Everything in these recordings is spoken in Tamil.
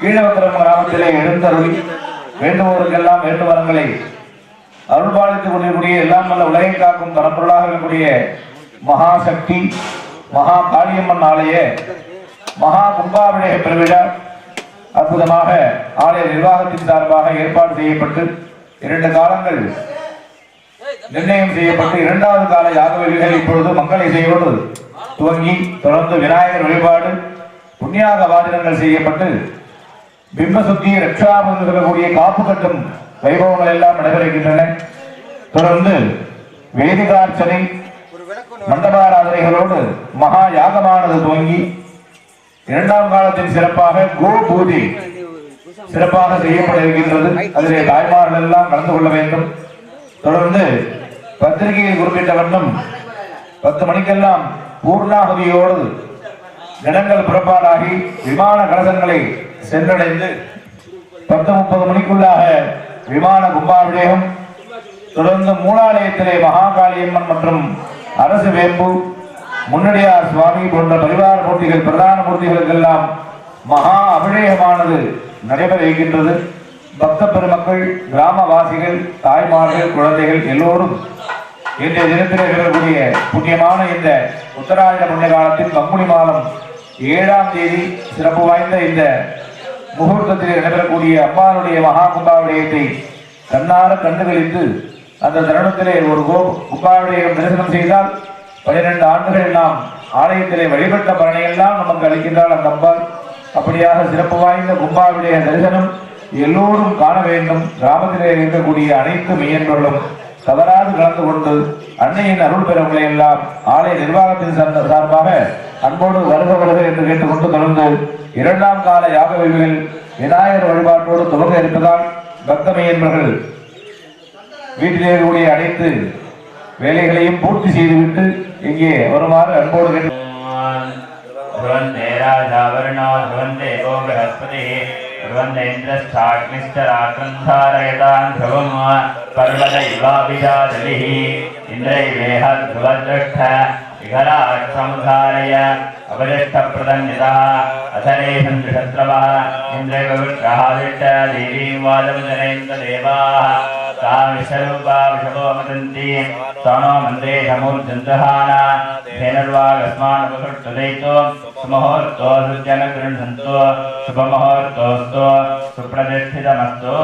ஈழவத்திரம் கிராமத்திலே எழுந்தருளி வேண்டுவோருக்கெல்லாம் வேண்டுவரங்களை அருள்பாலித்துக் கொண்டிருக்கூடிய எல்லாம் வல்ல உலகை காக்கும் தனப்பொருளாக இருக்கக்கூடிய மகாசக்தி மகா காளியம்மன் ஆலய மகா கும்பாபிஷேக பெருவிழா அற்புதமாக ஆலய நிர்வாகத்தின் சார்பாக ஏற்பாடு செய்யப்பட்டு 2 காலங்கள் நிர்ணயம் செய்யப்பட்டு 2வது கால யாக வேள்விகள் இப்பொழுது மங்கள இசையோடு துவங்கி தொடர்ந்து விநாயகர் வழிபாடு புண்ணியாக வாதினங்கள் செய்யப்பட்டு பிம்பசுத்தி ரட்சாபுரம் சொல்லக்கூடிய காப்பு கட்டும் வைபவங்கள் எல்லாம் நடைபெறுகின்றன. தொடர்ந்து வேதிகார்ச்சனை மண்டபாராதனைகளோடு மகா யாகமானது துவங்கி 2ஆம் காலத்தின் சிறப்பாக கோ பூஜை சிறப்பாக செய்யப்பட இருக்கின்றது. அதிலே தாய்மார்கள் எல்லாம் கலந்து கொள்ள வேண்டும். தொடர்ந்து பத்திரிகையில் குறிப்பிட்ட வண்ணம் 10 மணிக்கெல்லாம் பூர்ணாகுதியோடு ஜனங்கள் புறப்பாடாகி விமான கலசங்களை சென்றடைந்து 10:30 மணிக்குள்ளாக விமான கும்பாபிஷேகம். தொடர்ந்து மூலாலயத்திலே மகாகாளியம்மன் மற்றும் அரசு வேம்பு முன்னடியார் சுவாமி போன்ற பரிவார மூர்த்திகள் பிரதான மூர்த்திகளுக்கெல்லாம் மகா அபிஷேகமானது நடைபெற இருக்கின்றது. பக்த பெருமக்கள் கிராமவாசிகள் தாய்மார்கள் குழந்தைகள் எல்லோரும் இன்றைய தினத்திலே நிகழக்கூடிய புண்ணியமான இந்த உத்தராயண புண்ணிய காலத்தில் பங்குனி மாதம் 7ஆம் தேதி சிறப்பு வாய்ந்த இந்த முகூர்த்தத்தில் நடைபெறக்கூடிய அம்பாளுடைய மகா கும்பாபிஷேகத்தை கண்ணார கண்டுகளித்து அந்த தருணத்திலே ஒரு கும்பாபிஷேகம் தரிசனம் செய்தால் 12 ஆண்டுகள் நாம் ஆலயத்திலே வழிபட்ட பலனையெல்லாம் நமக்கு அளிக்கின்றால் அந்த அம்பாள். அப்படியாக சிறப்பு வாய்ந்த கும்பாபிஷேக தரிசனம் எல்லோரும் காண வேண்டும். கிராமத்திலே இருக்கக்கூடிய அனைத்து மெய்யன்பர்களும் தவறாது கலந்து கொண்டு அன்னையின் அருள் பெறவங்களை எல்லாம் ஆலய நிர்வாகத்தின் சார்பாக அன்போடு வருக வருக என்று கேட்டுக்கொண்டு தொடர்ந்து 2ஆம் கால யாக வேள்விகள் விநாயகர் வழிபாட்டோடு துவங்க இருப்பதால் பக்த மெய்யன்பர்கள் வீட்டிலே கூடிய அனைத்து வேலைகளையும் பூர்த்தி செய்துவிட்டு இங்கே வருமாறு அன்போடு கேட்டு समुदारय अवलिष्ठ प्रदन्यतः अथरेशं शत्रवः इन्द्रविवृक्षादिष्ट देवीं वादमजनयन्त देवाः सा विश्वरूपा विषभो मदन्ति सोनो मन्द्रे समूर्जन्तहान धेनुर्वागस्मानुपसुष्टुदयितो सुमुहूर्तो सुजनगृह्णन्तो शुभमुहूर्तोऽस्तु सुप्रतिष्ठितमस्तु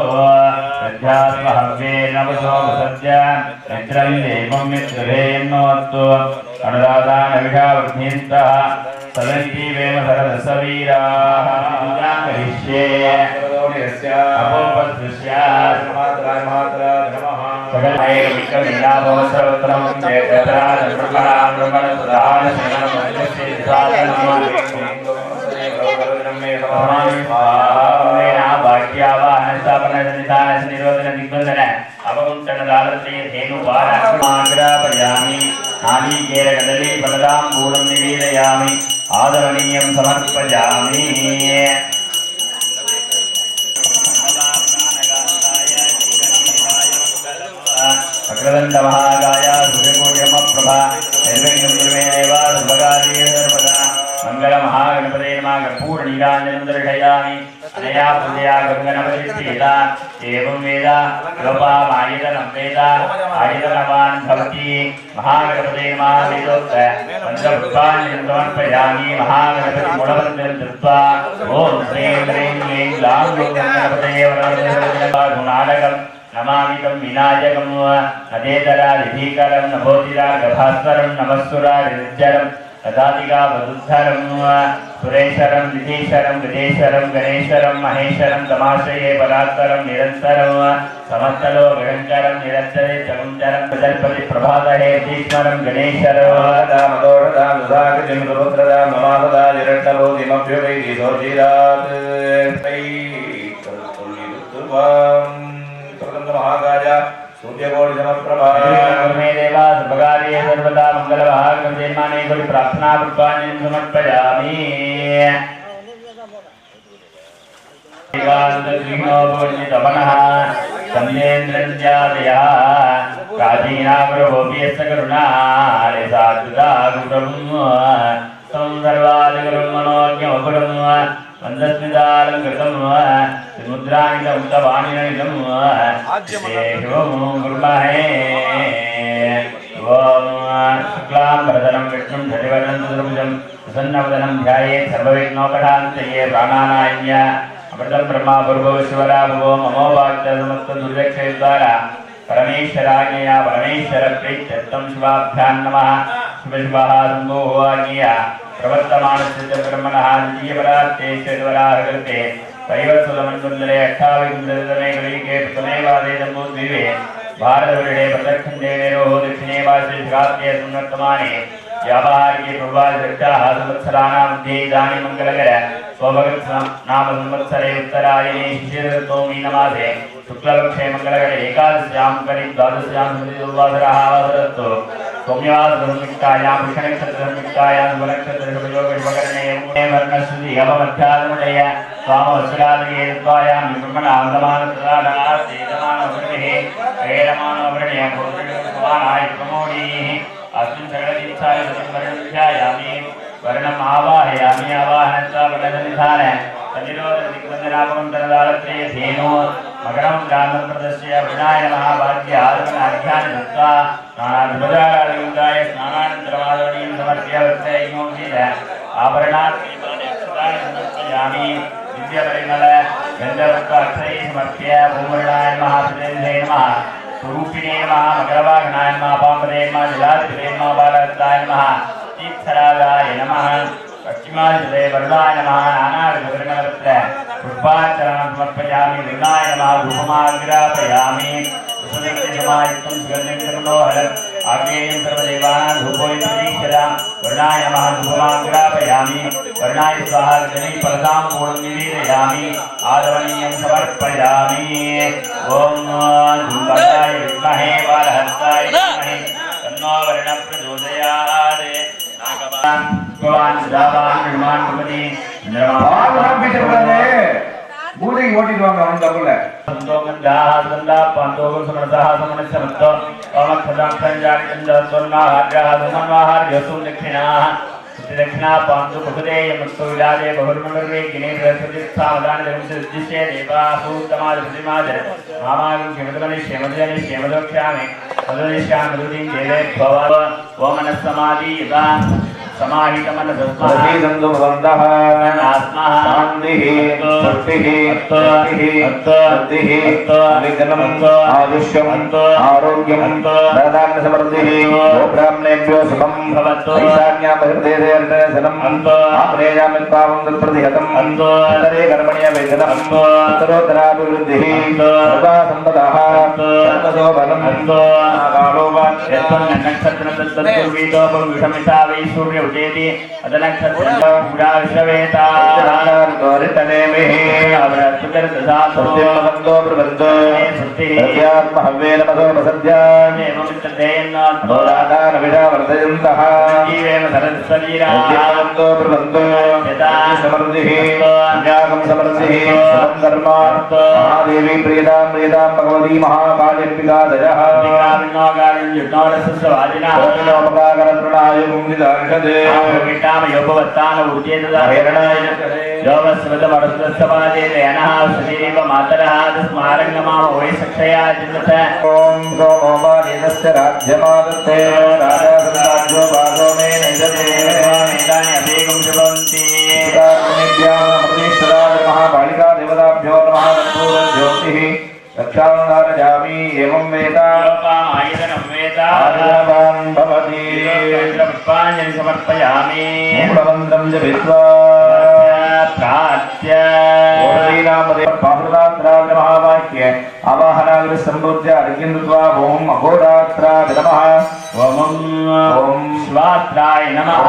यज्ञात्महव्ये नवसो वसद्य मित्रं देवं मित्रभेन्नोऽस्तु अनुराधानविषावृद्धिन्तः सदन्ति वेम सरदसवीराः करिष्ये अपोपदृश्य सकलैर्विक्रमीनाभवसर्वत्रं वाक्यावाहनस्थापननिरोधन अवकुण्ठनदालते धेनुवाराग्रापयामि नालीकेरकदली फलदां पूर्णं निवेदयामि आदरणीयं समर्पयामि अग्रदन्तमहाकाय सूर्यकोट्यमप्रभा निर्विघ्नं कुर्मेदेव सर्वकार्ये सर्वदा मङ्गलमहागणपते नमः कर्पूरनीराञ्जनं दर्शयामि अनया पूजया गङ्गनपतिष्ठेता एवं वेद लोपामायतनं वेद आयतनवान् भवति महागणपते नमः वेदोक्त पञ्चपुष्पाञ्जलिं समर्पयामि महागणपतिमूलमन्त्रं दत्त्वा ॐ श्रीं ह्रीं क्लीं ग्लां गणपतये वरदनाटकम् नमामितं विनायकं नदेतरादिभीकरं नभोतिरागभास्वरं नमस्सुरारिज्जरं तदादिका वदुद्धरं सुरेश्वरं विधीश्वरं गजेश्वरं गणेश्वरं महेश्वरं तमाश्रये परात्परं निरन्तरं समस्तलोकशङ्करं निरन्तरे चमुञ्चरं प्रजल्पति प्रभातहे तीक्ष्णरं गणेश्वरदामदोषदां सुधाकृतिं रुद्रदां नमासदा निरन्तरोधिमभ्युपैति सोचिरात् महाकाय सूर्यकोटि समप्रभा मे देवा सर्वकार्ये सर्वदा मंगलमहागणपतिमाने कोटि प्रार्थना पुष्पाञ्जलिं समर्पयामि देवान्तर्गृह्णोपवर्णितमनः सन्देन्द्रञ्जातयः प्राचीनागुरुभोऽप्यस्य करुणारेसाद्युता गुरुं सर्वादिगुरुं मनोज्ञमकुरुं मुद्रानिदं तवानिदं देवं गुरुमहे ओम शुक्लां वरदनं विष्णुं शशिवर्णं चतुर्भुजं प्रसन्नवदनं ध्यायेत् सर्वविघ्नोपशान्तये प्राणानाय अमृतं ब्रह्मा भूर्भुवः शिवरा भुवो ममो वाक्यसमस्तदुर्दक्षेद्वारा परमेश्वराज्ञया परमेश्वरप्रीत्यर्थं शिवाभ्यां नमः शिवशिवः शम्भोवाज्ञया प्रवर्तमानस्य ब्रह्मणः द्वितीयपरार्थे वैवत्सुलमण्डले अष्टाविंशतितमे कलिके प्रथमे वादे जम्बूद्वीपे भारतवर्षे प्रदक्षिणे वेरोः दक्षिणे वासे शिवात्ये सुन्नतमाने व्यापारिके पूर्वाधिरक्षाः संवत्सराणां मध्ये इदानीं मङ्गलकर स्वभगत् नाम संवत्सरे उत्तरायणे शिशिरऋतौ मीनमासे शुक्लपक्षे मङ्गलकरे एकादश्यां करि द्वादश्यां दुर्वासरः वासरस्तु सौम्यवासरसंयुक्तायां वृषनक्षत्रसंयुक्तायां शुभनक्षत्रशुभयोगशुभकरणे वर्णश्रुति अवमध्यादमुदय स्वामवत्सरादये द्वायां ब्रह्मणान्दमानसदानास्तेदमानवृणिः वेदमानवृणिः भूतसमानाय प्रमोदीः अस्मिन् सकलतीर्थाय सतिवर्णध्यायामि वर्णम् आवाहयामि आवाहनत्वा वर्णनिधान तन्निरोधदिग्बन्धनापमन्तरदालत्रे धेनो मकरं गानं प्रदर्श्य वृणाय नमः भाग्य आदमनाध्यानि दत्त्वा स्नानाधिपदारादियुक्ताय स्नानानन्तरमादवनीं समर्प्य वस्त्रैनोऽधीन आभरणात् श्रीमानेक्षतानि समर्पयामि दिव्यपरिमल गन्धवत्वाक्षरैः समर्प्य भूमवर्णाय नमः प्रतिनिधे नमः स्वरूपिणे नमः मकरवाहनाय नमः पाम्पदे नमः जलाधिपते नमः बालहस्ताय नमः तीर्थराजाय नमः पश्चिमादिपते वरुणाय नमः नानाविधपरिमलपत्र पुष्पार्चनां समर्पयामि वरुणाय नमः धूपमाग्रापयामि सुगन्धिसमायुक्तं सुगन्धिं मनोहरम् आग्नेयं सर्वदेवानां धूपोऽयं प्रतीक्षतां वरुणाय नमः धूपमाग्रापयामि वरुणाय स्वाहा गणैः पूर्णं निवेदयामि आदरणीयं समर्पयामि ॐ धूपकाय विद्महे बालहस्ताय धीमहि तन्नो वर्णः प्रचोदयात् भगवान् सदावान् निर्माण भवति பால் பீச்சக்கூடாது பூஜைக்கு ஓட்டிட்டு வாங்க அவன் தப்புல சந்தோகந்தாஹ சந்தா பாந்தோக சமனதாஹ சமனசமத்தோ ஓமக்ஷதாம் சஞ்சாரிகந்தாஸ்வர்ணாஹார்யாஹ சுமன்வாஹார்யசு தட்சிணாஹ दक्षिणा पांडु बहुदेय मत्तो विलादे बहुर्मंडले गिने बृहस्पतिस्थावदान धर्मसिद्धिष्ये देवासूतमाद प्रतिमाद मामागं क्षमदमनि क्षेमदनि क्षेमदोक्षामि मदनिष्यामि मदुदिं देवे भव ओमनस्समाधि यदा समाहितमनसस्मः दन्तु भवन्तः आत्मा शान्तिः शक्तिः बुद्धिः विघ्नं आयुष्यं आरोग्यं दादान्नसमृद्धिः गोब्राह्मणेभ्यो शुभं भवतु ईशान्यामहृदेशनम् आप्नेयामित्पावं तत्प्रतिहतम् अन्तरे कर्मण्य वेदनम् उत्तरोत्तराभिवृद्धिः सर्वा सम्पदः सर्वतो बलम् कालो वाच्यं नक्षत्रं तत्तद्विदो विषमिता वै सूर्य उदेति अदनक्षत्रं पूजा विश्ववेता गौरितनेमिः अवरत्तरदधातो सत्यमवन्दो प्रबन्धो सत्यात्महव्ये नमसो वसद्याम् एवं तद्देयन् दोरादान विषावर्धयन्तः जीवेम सरस्वतीरावन्दो प्रबन्धो यदा समृद्धिः ज्ञानं समृद्धिः समं कर्म महादेवी प्रियतां प्रियतां भगवती महाकाल्यम्बिका दयः विकामिनोगारं युष्णोरसस्वादिनः ओमिनोपकाकरतृणाय मुक्तिदार्शते विटामयोपवत्तान ऊर्जेतदा हेरणाय योगस्मृतमरुस्तस्सपादे दयनः सुधीरेव मातरः तस्मारङ्गमाम वै सक्षया जितथ ॐ सोमोपादेतस्य राज्यमादत्ते राजासन्राज्यो भागो मे नैदते मेदानि अभेगं शुभवन्ति प्रदेश्वराज महाबालिका देवताभ्यो नमः कर्पूरज्योतिः रक्षावतारयामि एवं वेदा लोपामायतनं वेदा आदावान् भवति पुष्पाञ्जलि समर्पयामि मूलमन्त्रं जपित्वा प्रार्थ्य पाहुरात्राय महावाक्य आवाहनाग्रह सम्बोध्य अर्घ्यं ओम अघोरात्राय नमः ओम स्वात्राय नमः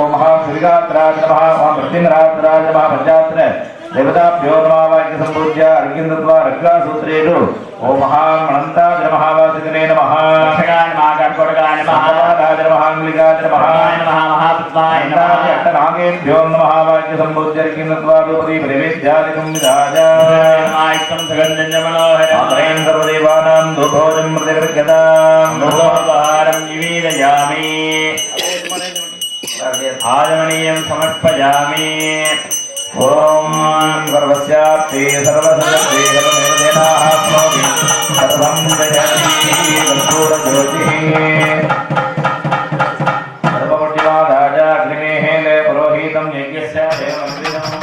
ओम महासूर्यगात्राय नमः ओम प्रतिमरात्राय नमः पंचात्र देवताभ्यो नमः वाक्य सम्बोध्य अर्घ्यं दत्त्वा रक्षासूत्रेषु ओम महामन्ताय नमः वासिकने नमः रक्षकाय नमः कर्कोटकाय नमः महादाय नमः अंगुलिकाय नमः महापुत्राय नमः अष्टनागेभ्यो नमः वाक्य सम्बोध्य अर्घ्यं दत्त्वा द्रौपदी परिवेद्यादिकं विधाय नमायितं सगन्धं मनोहरं प्रेम सर्वदेवानां दुभोजं प्रतिगृह्यतां दुभोपहारं निवेदयामि आदमनीयं समर्पयामि ओम सर्वस्याप्ति सर्वसर्वस्ति सर्वनिर्देनाः प्रोति सर्वं जयति कर्पूरज्योतिः सर्वमुट्टिवादाय अग्निमेहेले पुरोहितं यज्ञस्य देवमन्दिरम्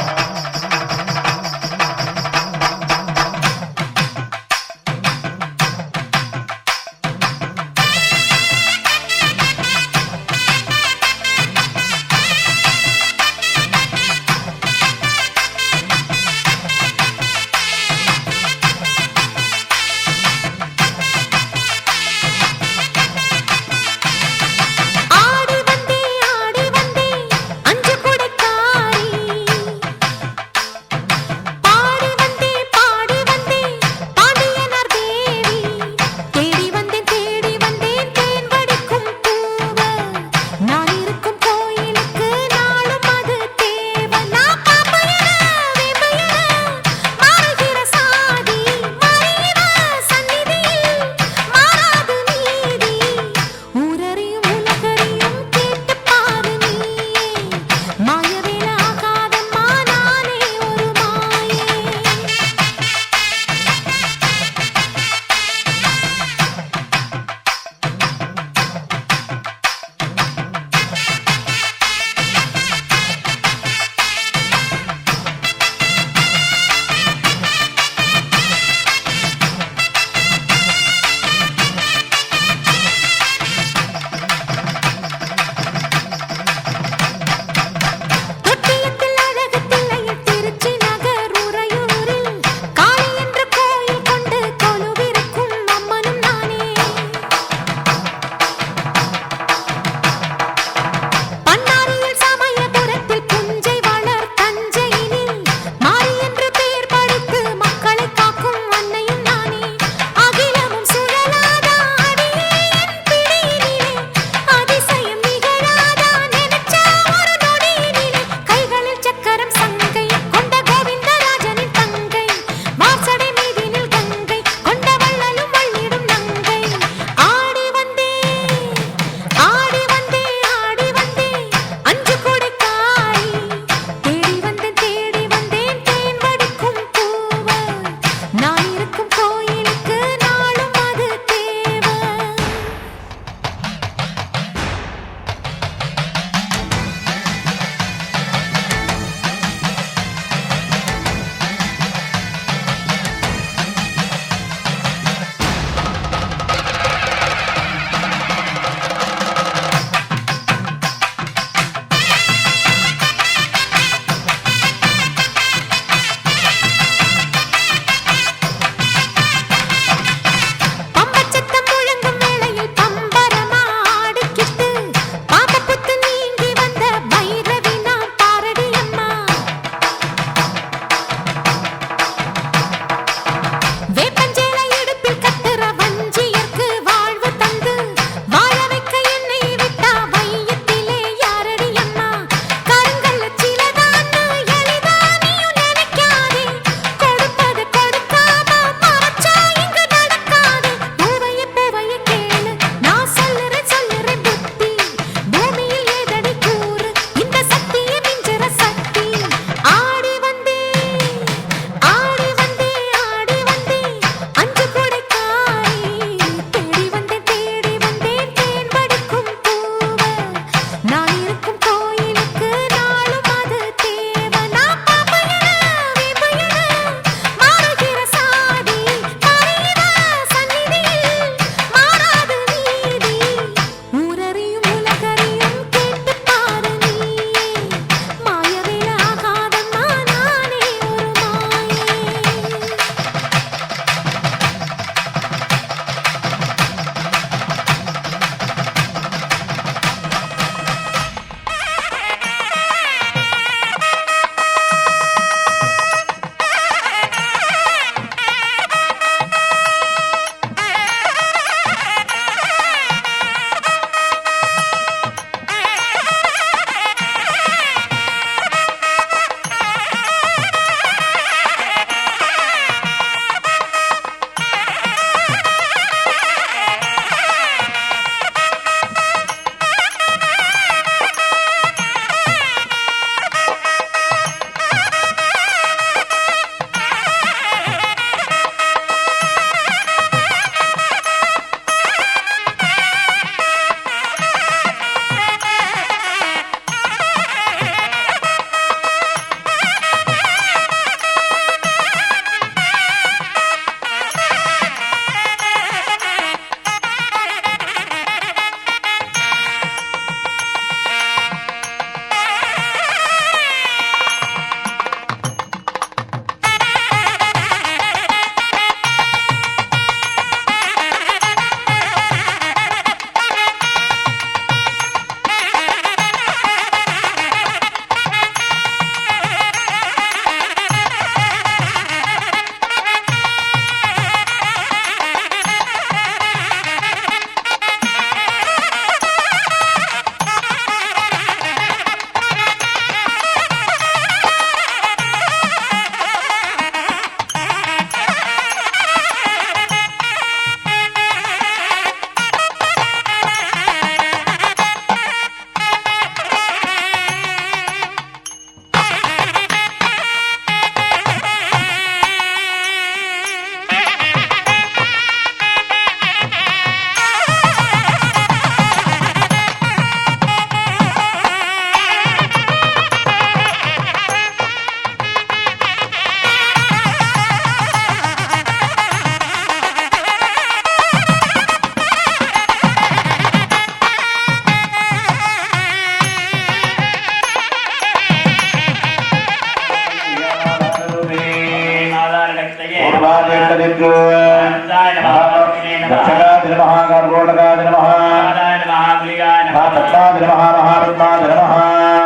महापद्माय नमः महापद्माय नमः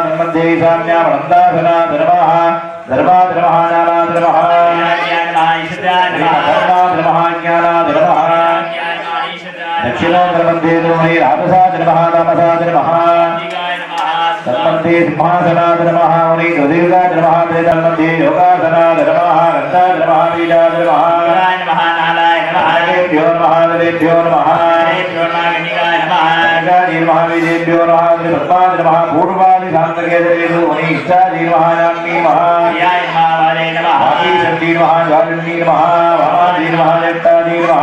नमस्ते साम्यावनन्दासनाय नमः धर्माय नमः ज्ञानाय नमः दक्षिणोत्तरमध्ये नमः रामसाय नमः रामसाय नमः तन्मध्ये सिंहासनाय नमः मुनि गृदीर्घाय नमः वेदान्मध्ये योगासनाय नमः गन्धाय नमः बीजाय नमः देवेभ्यो नमः देवेभ्यो नमः नमः विजेभ्यो नमः पद्माय नमः पूर्वादि शान्तकेतवेषु मुनि इष्टादि नमः नाम्नी शक्ति नमः ज्वालिनी नमः वामादि नमः जट्टादि नमः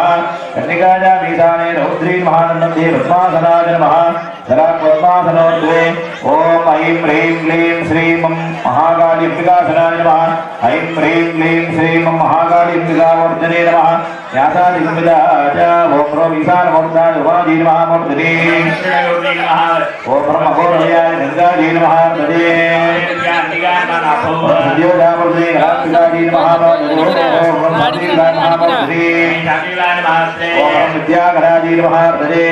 कन्निकाजा मीसाने रौद्री नमः नन्मध्ये पद्मासनाय नमः पद्मासनोद्वे ओम ऐं ह्रीं क्लीं श्रीं महाकाली अंबिकासनाय नमः ऐं ह्रीं क्लीं श्रीं महाकाली अंबिकामूर्तने नमः यासादिगुमिदाच ओम ह्रौं ईशानमूर्ताय उमादि नमः मूर्तने ओम ब्रह्मघोरयाय गंगादि नमः तदे सद्योजामूर्तने गणात्मिकादि नमः ओम विद्यागणादि नमः तदे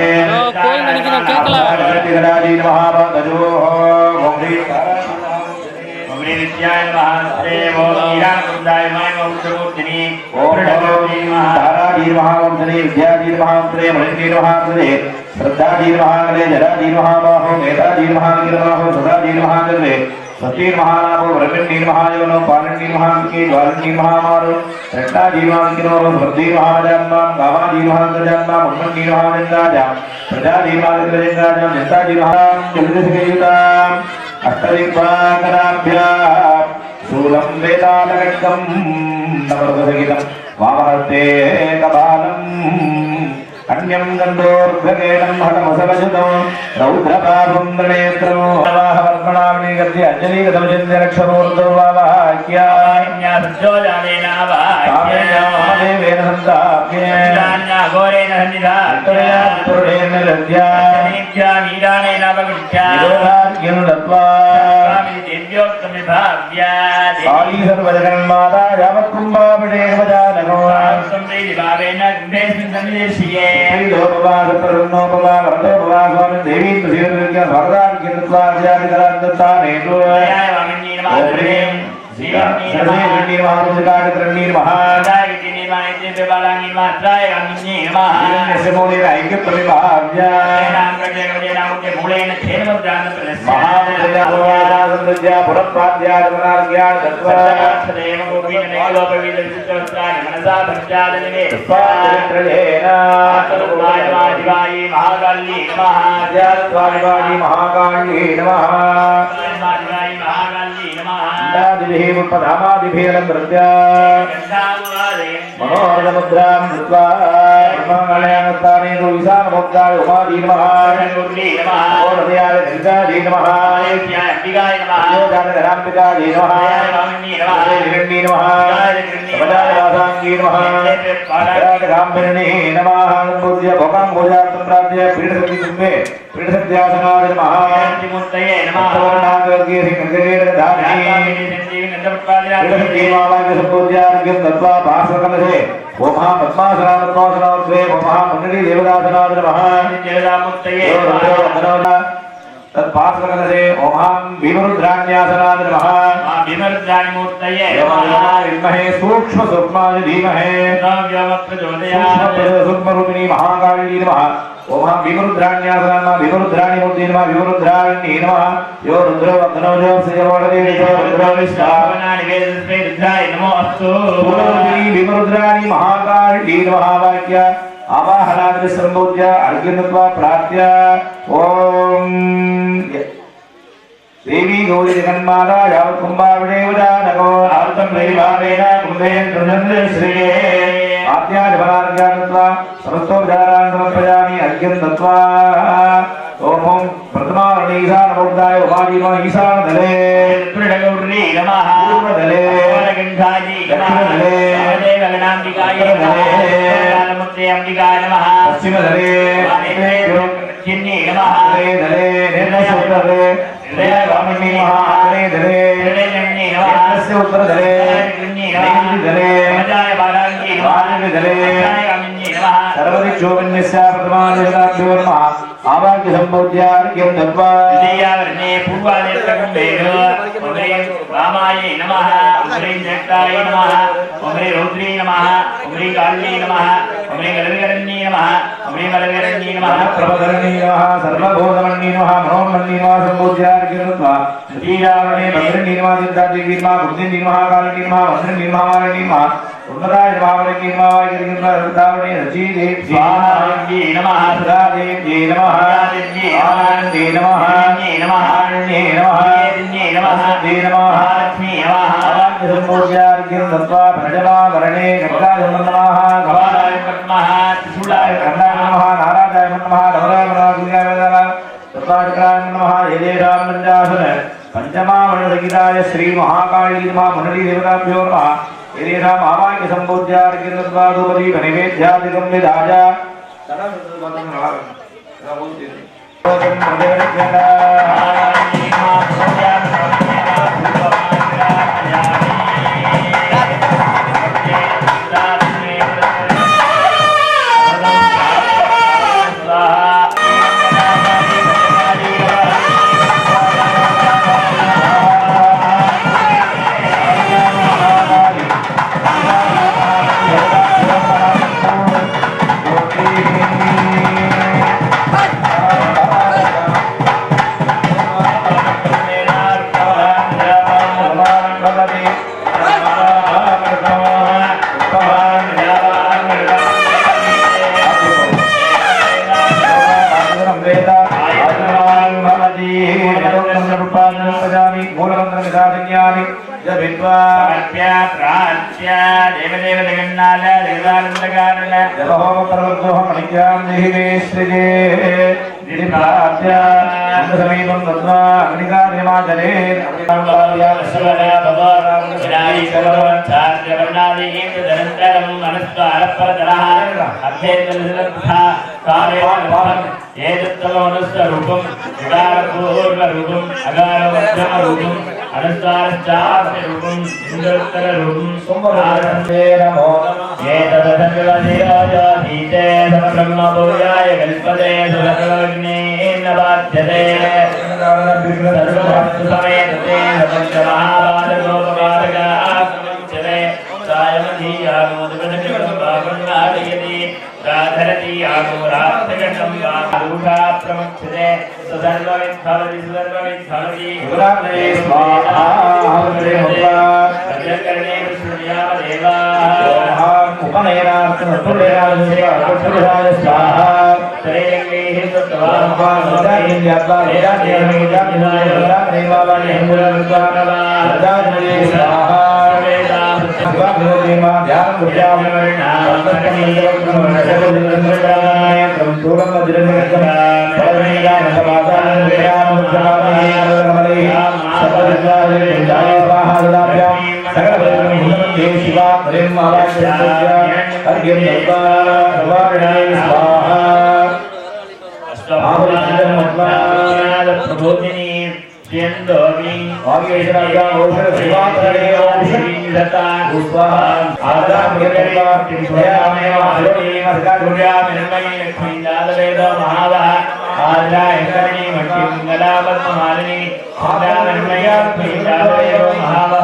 गणादि नमः तदो ओम विद्याय महास्ते ओम ईरानकुंदाय महामूर्तिनी ओम तारादि महामूर्तने विद्यादि महामूर्तने मणिदि महामूर्तने श्रद्धादि महामूर्तने जलादि महाबाहो मेधादि महागिरबाहो सदादि महागिरे सतीर महानामो ब्रह्मणि महायोनो पालनि महांकी ज्वालनि महामारो रत्नादि महागिरो वर्धि महाजन्मा गावादि महागजन्मा मुन्नि महानंदाजा प्रजादि महागजन्मा जन्तादि महां जलदसकेयुतां अष्टदिक्पाकराभ्यां शूलं वेदालकट्कं नवरदसहितं वामहस्ते कपालम् अन्यं गन्धोर्घकेणं हठमसलजुतं रौद्रपापुन्द्रनेत्रं वाहवर्मणामणि गद्य अञ्जलीगतमचिन्त्यरक्षमूर्धो वावाह्यादेवेन सन्ताप्येन घोरेण वीराणेन दत्त्वा काली सर्वजगन्माता यावत्कुम्भाभिषेकवजाननो लोपवा सत्तरुन्नोपवा वरदोपवा स्वामी देवी तुझे भगवान की तत्वा विचार करांतता नेतो श्री महापुरुषकार त्रण्णीर महादाय किनी मानिते बेबालांगी मात्राय अमिनी महा समोने राइके प्रविभाव्या नाम करते करते नाम के मूले न खेल मत जान महापुरुषया भगवान संतज्ञा पुरपाद्या धर्मार्ज्ञा तत्वा सदैव गोपीन नेलोप विदुष्टवस्त्राय मनसा भक्त्यादनिवे स्वात्रेणा तरुणाय वादिवाई महाकाली नमः स्वादिवाई महाकाली नमः वादिवाई महाकाली नमः दादिभिः पदामादिभिः नृत्य मनोहरमुद्रां धृत्वा ब्रह्मकल्याणस्थाने ईशानमुद्राय उमादि नमः ओरदयाय गंगादि नमः अंबिकाय नमः योगानगराम्बिकादि नमः हिरण्ये नमः वदावासाङ्गी नमः रामभिरणे नमः पूज्य भोगां भोजार्थं प्राप्य पीठसक्तिकुम्भे पीठसक्त्यासनाय नमः मूर्तये नमः वर्णाङ्गवर्गे सिंहगरेर्धारिणी संपूज्यार्घ्यं दत्त्वा भास्वकलशे ओम पद्मासनात्मोसनोत्वे ओम मुन्नरी देवदासनाय नमः देवदामूर्तये तत्पार्श्वकलशे ओम भीमरुद्राण्यासनाय नमः भीमरुद्राणीमूर्तये विद्महे सूक्ष्म सूक्ष्माय धीमहे सूक्ष्मरूपिणी महाकालिनी नमः ओम भीमरुद्राण्यासनाय नमः भीमरुद्राणी मूर्ति नमः भीमरुद्राणी नमः यो रुद्रो वदनोजो श्रीवरदेवो रुद्रो विश्वावनानि वेदस्मै रुद्राय नमो अस्तु भीमरुद्राणी महाकालिनी नमः वाक्य आवाहनादि संपूज्य अर्घ्यत्वा प्रार्थ्य ओम देवी गौरी जगन्माता यावत् कुम्भाभिषेकवजानको आर्तं वैभावेन कुम्भेन कृणन्द्र श्रिये आद्याजपनार्घ्यात्वा समस्तोपचारान् समर्पयामि अर्घ्यं दत्त्वा ओम प्रथमावरणे ईशानमुद्राय उमादि नमः ईशानदले त्रिगौरी नमः पूर्वदले वरगंधाजी दक्षिणदले देवगणाम्बिकाय नमः कालमुत्ते अंबिकाय नमः पश्चिमदले चिन्नी नमः दले निर्णयसूत्रदले देववामनी नमः दले निर्णयजन्नी नमः तस्य उत्तरदले चिन्नी नमः दले मजाय बालांगी नमः दले सर्वदिक्षोपन्यस्य प्रथमादेवताभ्यो नमः आवा आवाक्य संपूज्यार्घ्यं दत्त्वा द्वितीयावर्णे पूर्वादित्रकं वेदो ॐ ह्रीं रामायै नमः ॐ ह्रीं ज्येष्ठाय नमः ॐ ह्रीं रौद्री नमः ॐ ह्रीं काल्यै नमः ॐ ह्रीं कलविकरण्यै नमः ॐ ह्रीं कलविकरण्यै नमः प्रभकरण्यै नमः सर्वभूतमण्यै नमः मनोन्मण्यै नमः संपूज्यार्घ्यं दत्त्वा तृतीयावर्णे भद्रण्यै नमः चिन्तादेवी नमः बुद्धिन्यै नमः कालिन्यै नमः वज्रण्यै नमः वारिण्यै नमः उन्नताय नमः वारिण्यै नमः वारिण्यै नमः रतावणे रचीदेव्यै स्वाहायै नमः सदादेव्यै नमः देव्यै आनन्दे नमः नमः आरण्ये नमः देव्यै नमः दे नमः लक्ष्मी नमः आवाक्य संपूज्यार्घ्यं दत्त्वा प्रजलावरणे गङ्गाधर्म नमः कपालाय नमः त्रिशूलाय कर्णाय नमः नाराजाय नमः धवलाय नमः गुल्याय नमः तत्वाचक्राय नमः यदेशां पञ्चासन पञ्चमावरणसहिताय श्री महाकाली नमः मुनली देवताभ्यो नमः यदेशाम् आवाक्य संपूज्यार्घ्यं दत्त्वा धूपदीप नैवेद्यादिकं विधाय समीपं दत्त्वा अग्निकार्यमाचरे रूपम रूपम अगारवरूपम अनुस्वाररूपम इंद्रोत्तररूपम सोमवारंते नमो एतदधन्यवादीते ब्रह्मभूयाय कल्पते सुरग्ने नवाद्यते सर्वभक्तु समेतते पंचमहाबालगोपबालका आगमिष्यते सायमधीयामोदकटकटम्बागुण्णादयति राधरति आगोरात्तकटं बालूषा प्रमुच्यते सर्वविद्भवति गुराग्ने स्वाहा भद्रकर्णे विष्णुयामदेवा उपनयनार्थं पुत्रयाय स्वाहा त्रेयङ्गैः प्रबोधिनी चेंदोमी आगेशराजा ओषध शिवात्रे ओषधीदता पुष्पा आदाम गिरेवा तिमयामे आलोनी मस्कादुर्या मिन्मयी लक्ष्मी जालवेद महावा आदा एकरणी मट्टी मंगलापद्ममालिनी आदा मिन्मया लक्ष्मी जालवेद महावा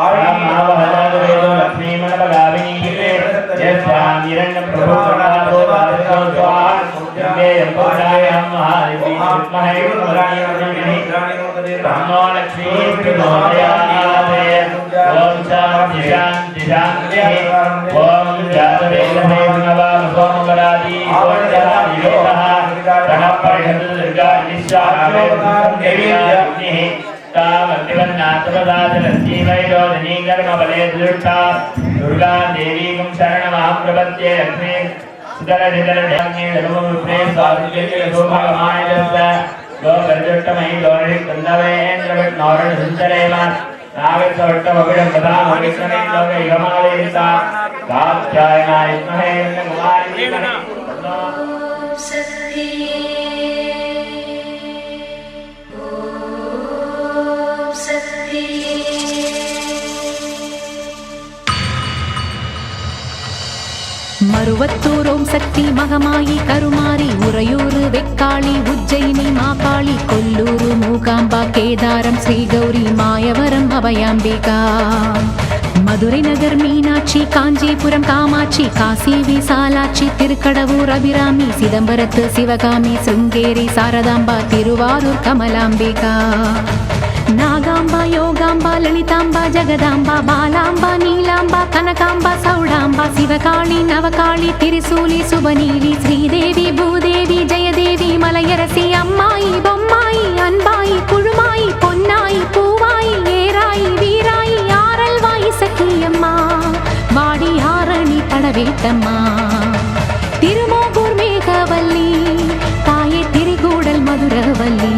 आदा महावा जालवेद लक्ष्मी मनपगामिनी यस्यां हिरण्य प्रभु प्रणादो भारतो स्वाहा जगे यंपदायं महादेवी विद्महे वरुणाय ब्रह्मो लक्ष्मी प्रचोदयाते ओम शांति शांति शांति ओम जातवेदहे नमः सोमवरादी ओम योगः प्रणपरिषद दुर्गा निशावे देवी अग्निः तामग्निवन्नाथपदाचलस्यै वैरोधनी कर्मबले दुर्गा दुर्गा देवीं शरणमहं प्रपद्ये लक्ष्मी सुदरधिदरध्याग्ने धर्मविप्रे स्वादिके शोभगमाय दत्त गोवर्जट्टमयि गौरी कन्दवेन्द्रवट्नौरण सुन्दरेम नागसवट्टमभिडं प्रधामविष्णुने लोकैकमालेता कात्यायनाय विद्महे कुमारी My மருவத்தூர் ஓம் சக்தி மகமாயி கருமாரி உறையூர் வெக்காளி உஜ்ஜயினி மாகாளி கொல்லூர் மூகாம்பா கேதாரம் ஸ்ரீகௌரி மாயவரம் அபயாம்பிகா மதுரை நகர் மீனாட்சி காஞ்சிபுரம் காமாட்சி காசி விசாலாட்சி திருக்கடவூர் அபிராமி சிதம்பரத்து சிவகாமி சிருங்கேரி சாரதாம்பா திருவாரூர் கமலாம்பிகா நாகாம்பா யோகாம்பா லலிதாம்பா ஜெகதாம்பா பாலாம்பா நீலாம்பா கனகாம்பா சௌடாம்பா சிவகாளி நவகாளி திரிசூலி சுபநீலி ஸ்ரீதேவி பூதேவி ஜெயதேவி மலையரசி அம்மாயி பொம்மாயி அன்பாயி குழுமாயி பொன்னாயி பூவாயி ஏராயி வீராயி ஆரல்வாயி சக்கியம்மா வாடி ஆரணி படவேட்டம்மா திருமோகூர் மேகவல்லி தாயே திரிகூடல் மதுரவல்லி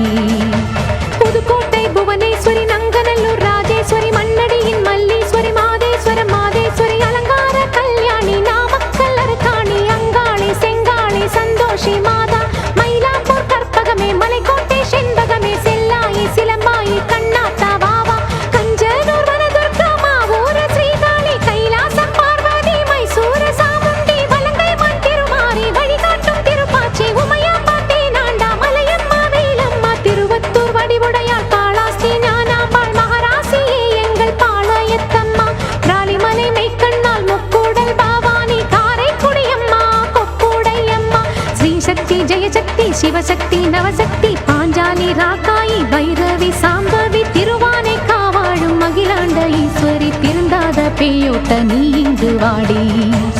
புதுக்கோட்டை புவனேஸ்வரி நங்கநல்லூர் ராஜேஸ்வரி மண்ணடியின் மல்லீஸ்வரி மாதேஸ்வரம் மாதேஸ்வரி அலங்கார கல்யாணி நாமக்கல் அரக்காணி அங்காளி செங்காளி சந்தோஷி மாதா மயிலாப்பூர் கற்பகமே மலைக்கோட்டை செண்பகமே செல்லாயி சிலம்பாயி கண்ணாத்தா வாவா கஞ்சனூர் வனதுர்கா மாவூர ஸ்ரீகாளி கைலாசம் பார்வதி மைசூர சாமுண்டி வலங்கை மண் திருமாரி வழிகாட்டும் திருப்பாச்சி உமையாம்பா தேனாண்டா மலையம்மா வேலம்மா திருவத்தூர் வடிவுடையாள் காளாஸ்தி ஞானாம்பாள் மகராசியே எங்கள் பாளையத்தம்மா ராலிமலை மெய்க்கண்ணால் முக்கூடல் பாவானி காரைக்குடியம்மா கொக்கூடையம்மா ஸ்ரீசக்தி ஜெயசக்தி சிவசக்தி நவசக்தி பாஞ்சாலி ராக்காயி பைரவி சாம்பவி திருவானை காவாழும் அகிலாண்ட ஈஸ்வரி திருந்தாத பேயோட்ட நீ இங்கு வாடி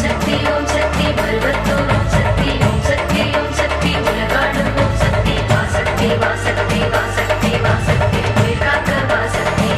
சக்தி ஓம் சக்தி பல்வத்தூர் ஓம் சக்தி ஓம் சக்தி ஓம் சக்தி உலகாடும் ஓம் சக்தி வாசக்தி வாசக்தி வாசக்தி வாசக்தி உயிர்காக்க வாசக்தி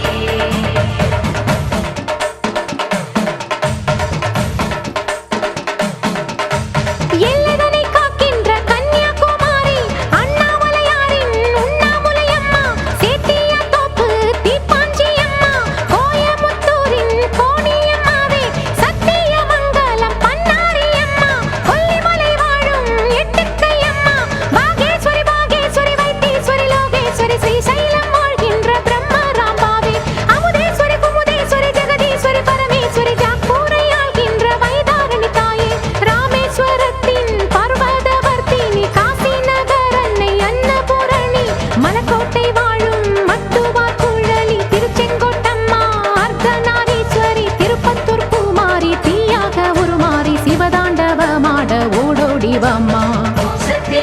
எல்லைதனை காக்கின்ற கன்னியாகுமாரி அண்ணாமலையாரின் உண்ணாமுலையம்மா சேத்தியா தோப்பு தீப்பாஞ்சியம்மா கோயமுத்தூரின் கோணியம்மாவே சத்தியமங்கலம் பன்னாரியம்மா கொல்லிமலை வாழும் எட்டுக்கையம்மா பாகேஸ்வரி பாகேஸ்வரி வைத்தீஸ்வரி லோகேஸ்வரி ஸ்ரீசைலம் வாழ்கின்ற பிரம்மராம்பாவே அமுதேஸ்வரி குமுதேஸ்வரி ஜெகதீஸ்வரி பரமேஸ்வரி ஜாப்பூரை ஆள்கின்ற வைதாரணி தாயே ராமேஸ்வரத்தின் பர்வதவர்த்தினி காசி நகர் அன்னை அன்னபூரணி மலக்கோட்டை வாழும் மட்டுவார் குழலி திருச்செங்கோட்டம்மா அர்த்தநாரீஸ்வரி திருப்பத்தூர் பூமாரி தீயாக உருமாறி சிவதாண்டவமாட ஓடோடி வாம்மா ஓம் சக்தி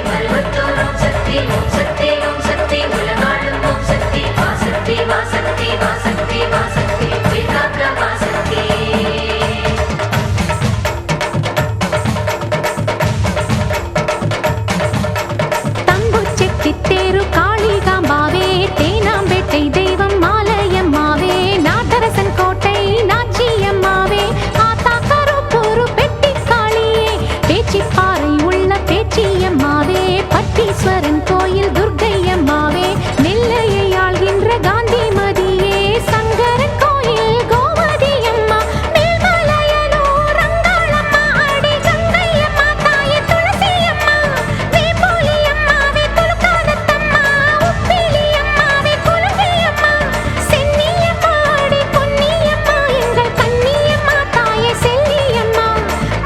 பல்வத்தூர் ஓம் சக்தி ஓம் சக்தி ஓம் சக்தி உலகாடும் ஓம் சக்தி வாசக்தி வாசக்தி வாசக்தி வாசக்தி உயிர்காக்க வாசக்தி தங்குச்செட்டித்தேரு காளிகாம்பாவே தேனாம்பேட்டை தெய்வம் மாலையம்மாவே நாட்டரசன் கோட்டை நாச்சியம்மாவே ஆத்தா கருப்பூரு பெட்டி காளியே பேச்சிப்பாறை உள்ள பேச்சியம்மாவே பட்டீஸ்வரன் கோயில் துர்க்கையம்மாவே நெல்லையை ஆள்கின்ற காந்திமதியே சங்கரன் கோயில் கோமதியம்மா மேல்மலையனூர் அங்காளம்மா ஆடி கங்கையம்மா தாயே துளசியம்மா வேப்போலியம்மாவே துலுக்கானத்தம்மா உப்பிலியம்மாவே குலுங்கியம்மா சென்னியம்மாடி பொன்னியம்மா எங்கள் கன்னியம்மா தாயே செல்லியம்மா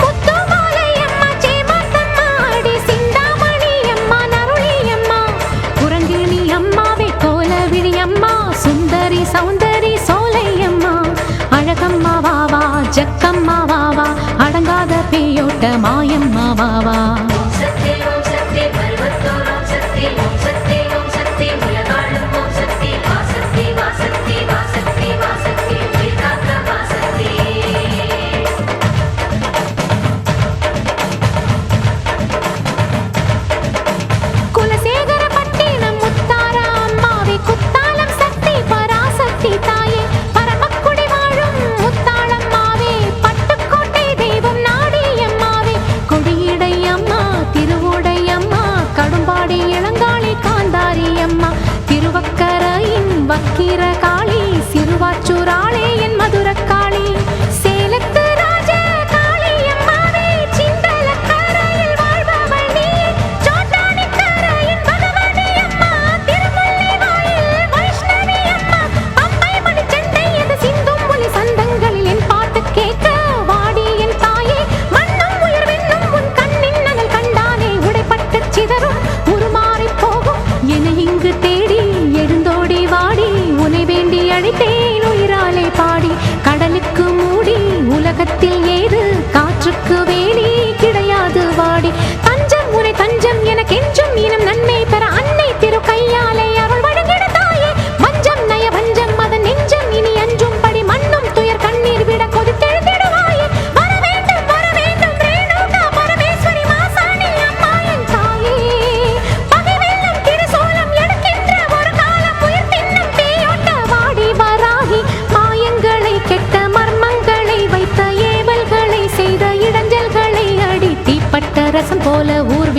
முத்துமாலையம்மா சேமாத்தம்மா ஆடி சிந்தாமணியம்மா நருளியம்மா குரங்கிணி அம்மாவே கோலவிழி அம்மா சுந்தரி சௌந்தரி சோலையம்மா அழகம்மா வாவா ஜக்கம்மா வாவா அடங்காத பேயோட்ட மாயம்மா வாவா ஓம் சக்தி பல்வத்தூர் ஓம் சக்தி ஓம் சக்தி ஓம் சக்தி உலகாடும் ஓம் சக்தி வாசக்தி வாசக்தி வாசக்தி வாசக்தி உயிர்காக்க வாசக்தி குலசேகரப்பட்டினம் முத்தார அம்மாவே குத்தாலம் சக்தி பராசக்தி தாயே பரமக்குடி வாழும் முத்தாளம்மாவே பட்டுக்கோட்டை தெய்வம் நாடியம்மாவே கொடியிடை அம்மா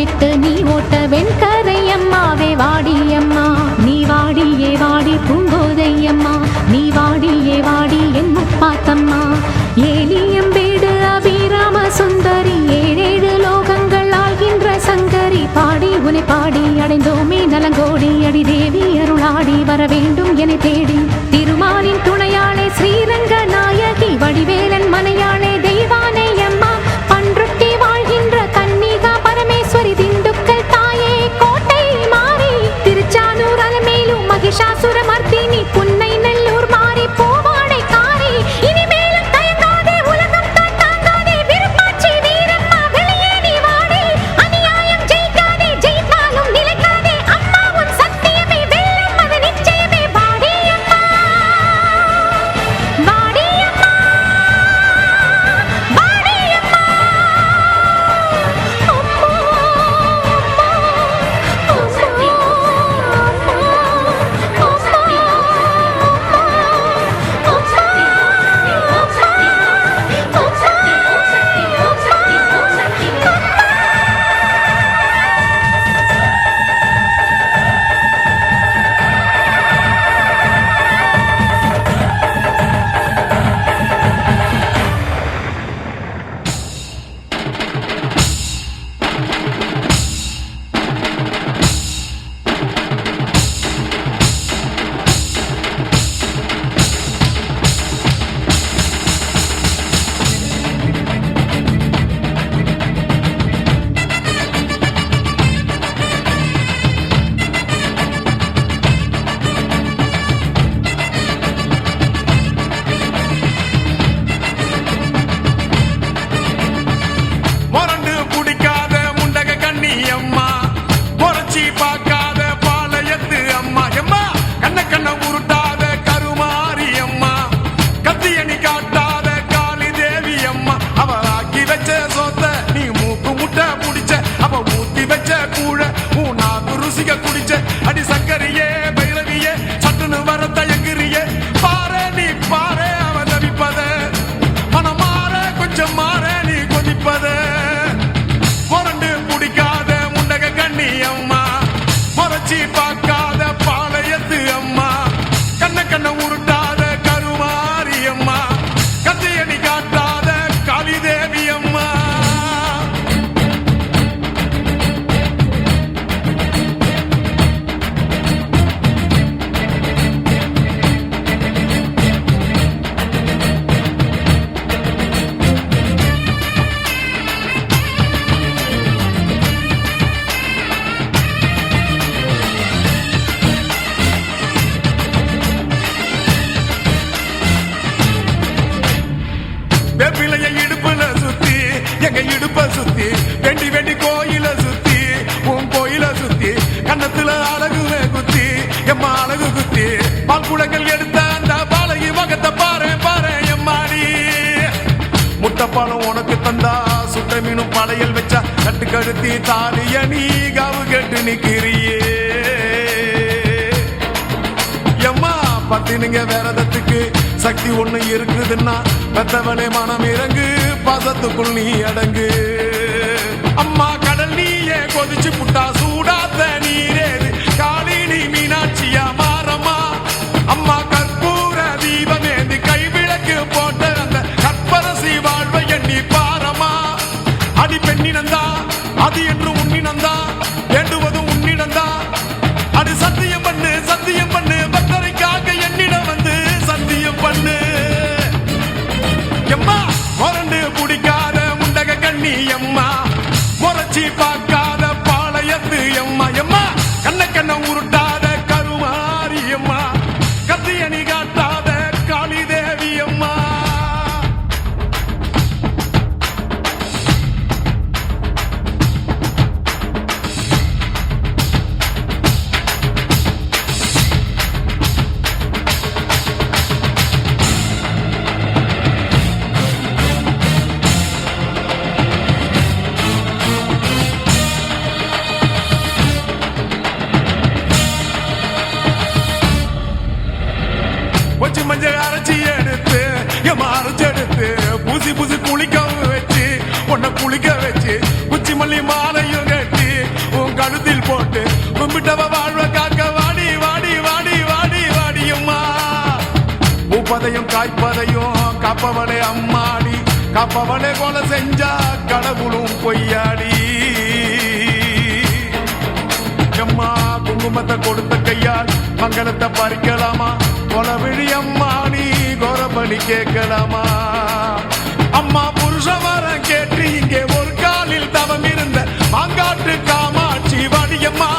விட்டு நீ ஓட்ட வெண்கரை அம்மாவே வாடியம்மா நீ வாடியே வாடி பூங்கோதையம்மா நீ வாடியே வாடி என் முப்பாத்தம்மா ஏலியம்பேடு அபிராம சுந்தரி ஏழேழு லோகங்கள் ஆகின்ற சங்கரி பாடி உனை பாடி அடைந்தோமே நலங்கோடி அடி தேவி அருளாடி வர வேண்டும் என தேடி திருமாலின் துணையாளே ஸ்ரீரங்க நாயகி வடிவேலன் மனையாளே தெய்வானை அம்மா பன்ருட்டி வாழ்கின்ற கன்னிகா பரமேஸ்வரி திண்டுக்கல் தாயே கோட்டை மாறி திருச்சானூர் அலமேலும் மகிஷாசுர மர்த்தினி புன்னை நெல்லூர் மாறி பூவாடை காரி இனிமேலும் தயங்காதே உலகம் தான் தாங்காதே விருப்பாட்சி வீரம்மா வெளியே நீ வாடி அநியாயம் ஜெயிக்காதே ஜெயித்தாலும் நிலைக்காதே அம்மா உன் சத்தியமே வெல்லும் அது நிச்சயமே வாடி அம்மா வாடி அம்மா வாடி அம்மா ஓம் சக்தி ஓம் சக்தி ஓம் சக்தி ஓம் சக்தி ஓம் சக்தி ஓம் சக்தி ஓம் சக்தி மொரண்டு பிடிக்காத முண்டக கண்ணி அம்மா முறைச்சி பார்க்காத பாளையத்து அம்மா எம்மா கண்ண கண்ண உருட்டாத கருமாரி அம்மா கத்தியணி காட்டாத காளி தேவி அம்மா அவ ஆக்கி வச்ச சோத்த நீ மூக்கு முட்டை புடிச்ச அவ ஊத்தி வச்ச கூழ நாக்கு ருசிக குடிச்ச அடி சங்கரியே பைரவியே சட்டுன்னு வர தயங்குறியே பாரு நீ பாரு அவ தவிப்பத மனம் மாற கொஞ்சம் மாற நீ கொதிப்பத மொரண்டு பிடிக்காத முண்டக கண்ணி அம்மா முறைச்சி பார்க்காத பாளையத்து அம்மா கண்ண கண்ண உருட்டாத கருமாரி அம்மா கத்தியணி காட்டாத காளி தேவி அம்மா வெப்பிலைய இடுப்புல சுத்தி எங்க இடுப்ப சுத்தி வெண்டி வெண்டி கோயில சுத்தி உன் கோயில சுத்தி கண்ணத்துல அழகுவே குத்தி எம்மா அழகு குத்தி பால்குடங்கள் எடுத்த அந்த பாலகி மகத்தை பாரு பாரு எம்மாடி முட்டைப்பாலம் உனக்கு தந்தா சுட்ட மீனும் படையல் வச்சா கட்டு கழுத்தி தாலிய நீ காவு கட்டு நிக்கிறியே எம்மா பத்தினுங்க விரதத்துக்கு சக்தி ஒண்ணு இருக்குதுன்னா பெத்தவனே மனம் இறங்கு பாசத்துக்குள் நீ அடங்கு அம்மா கடல் நீயே கொதிச்சு புட்டா சூடாத்த நீரேது காளி நீ மீனாட்சியா மாறம்மா அம்மா கற்பூர தீபமேந்தி கைவிளக்கு போட்ட அந்த கற்பரசி வாழ்வை எண்ணி பாரம்மா அடி பெண்ணினந்தா அது என்று உன்னினந்தா வேண்டுவதும் உன்னிடந்தா அது சத்தியம் பண்ணு பக்தரைக்காக என்னிடம் வந்து சத்தியம் பண்ணு எம்மா மொரண்டு பிடிக்காத முண்டக கண்ணி எம்மா முறைச்சி பார்க்காத பாளையத்து எம்மா எம்மா கண்ண கண்ண உருட்டாத கருமாரி எம்மா கத்தியணி காட்டாத காளி தேவி அம்மா கொச்சி மஞ்சள் அரைச்சி எடுத்து எம்மா அரைச்செடுத்து பூசி பூசி குளிக்க வச்சு உன்னை குளிக்க வச்சு குச்சி மல்லி மாலையும் கட்டி காப்பவளே அம்மாடி காப்பவளே கொலை செஞ்சா கடவுளும் பொய்யாடி அம்மா குங்குமத்தை கொடுத்த கையால் மங்களத்தை பறிக்கலாமா கொலவிழி அம்மா நீ கோரபலி கேட்கலாமா அம்மா புருஷ வரம் கேட்டு இங்கே ஒரு காலில் தவம் இருந்த மாங்காட்டு காமாட்சி வாடியம்மா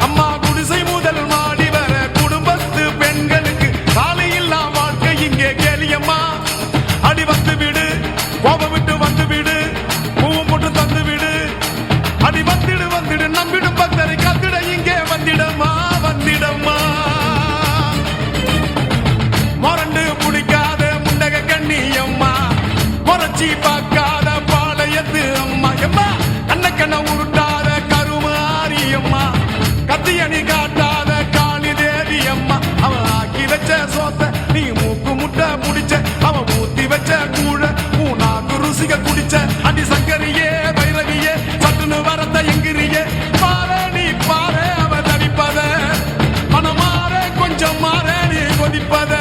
அம்மா குடிசை முதல் மாடி வர குடும்பத்து பெண்களுக்கு காலையில்லா வாழ்க்கை இங்கே கேளியம்மா அடி வந்து விடு கோபம் விட்டு வந்து விடு பூவும் போட்டு தந்து விடு அடி வந்துடு வந்துடு நம்பிடும் பக்தரை கத்திட இங்கே வந்திடம்மா வந்திடம்மா மொரண்டு பிடிக்காத முண்டக கண்ணி அம்மா முறைச்சி பார்க்காத பாளையத்து அம்மா எம்மா கண்ண கண்ண உருட்டாத கருமாரி அம்மா கத்தியணி காட்டாத காளி தேவி அம்மா அவன் ஆக்கி வச்ச சோத்த நீ மூக்கு முட்டை முடிச்ச அவன் ஊத்தி வச்ச கூழ மூணாக்கு ருசிக குடிச்ச அடி சங்கரியே பைரவியே சட்டுன்னு வரத்த எங்கிரியே பாரு நீ பாரு அவ தவிப்பத மனமாற கொஞ்சம் மாற நீ கொதிப்பத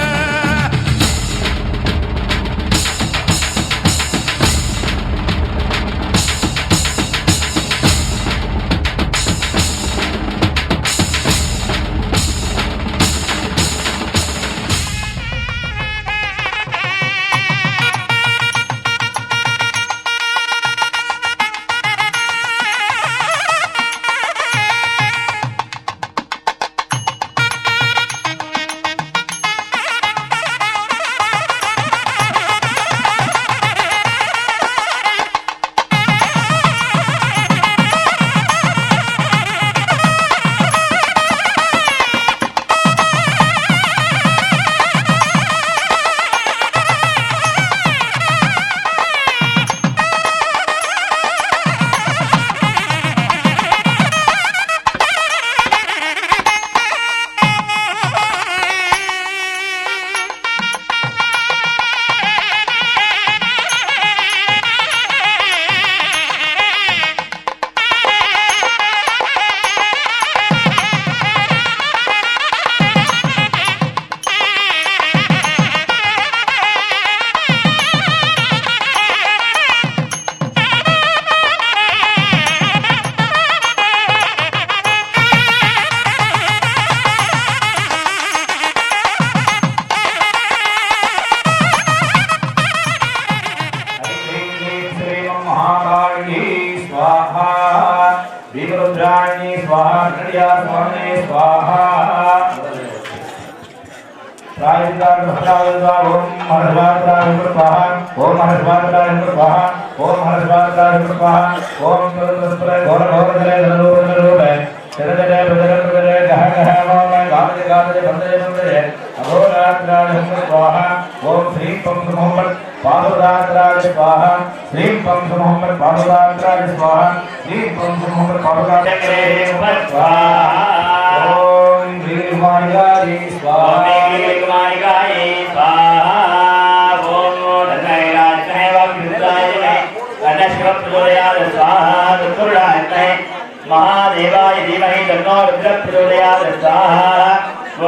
महादेवाय धीमहि तन्नो रुद्रः प्रचोदयात् स्वाहा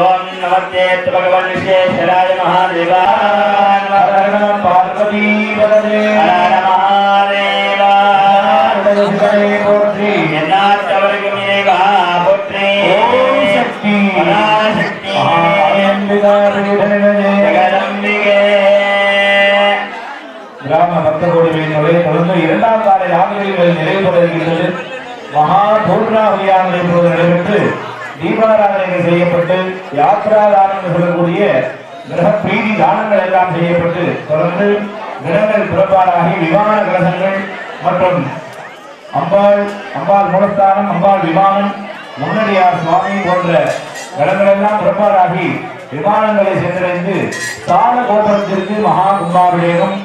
ओम नमस्ते भगवान् विश्वेश्वराय महादेवाय नमः पार्वती वदने हर महादेव हरे पोत्री एन्नात्तवर्गमेवा पोत्री ओम शक्ति पराशक्ति महाअम्बिका जगदम्बिके கிராம பக்த கோடிகளினுடைய தொடர்ந்து இரண்டாம் கால யாகங்கள் நிறைவு பெறுகின்றது. மகா பூர்ணாவதியானது இப்போது நடைபெற்று தீபாராதனை செய்யப்பட்டு யாத்ரா தானம் சொல்லக்கூடிய கிரக பிரீதி தானங்கள் எல்லாம் செய்யப்பட்டு தொடர்ந்து கிரகங்கள் புறப்பாடாகி விமான கலசங்கள் மற்றும் அம்பாள் மூலஸ்தானம் அம்பாள் விமானம் முன்னடியார் சுவாமி போன்ற கடங்கள் எல்லாம் புறப்பாடாகி விமானங்களை சென்றடைந்து சால கோபுரத்திற்கு மகா கும்பாபிஷேகம்,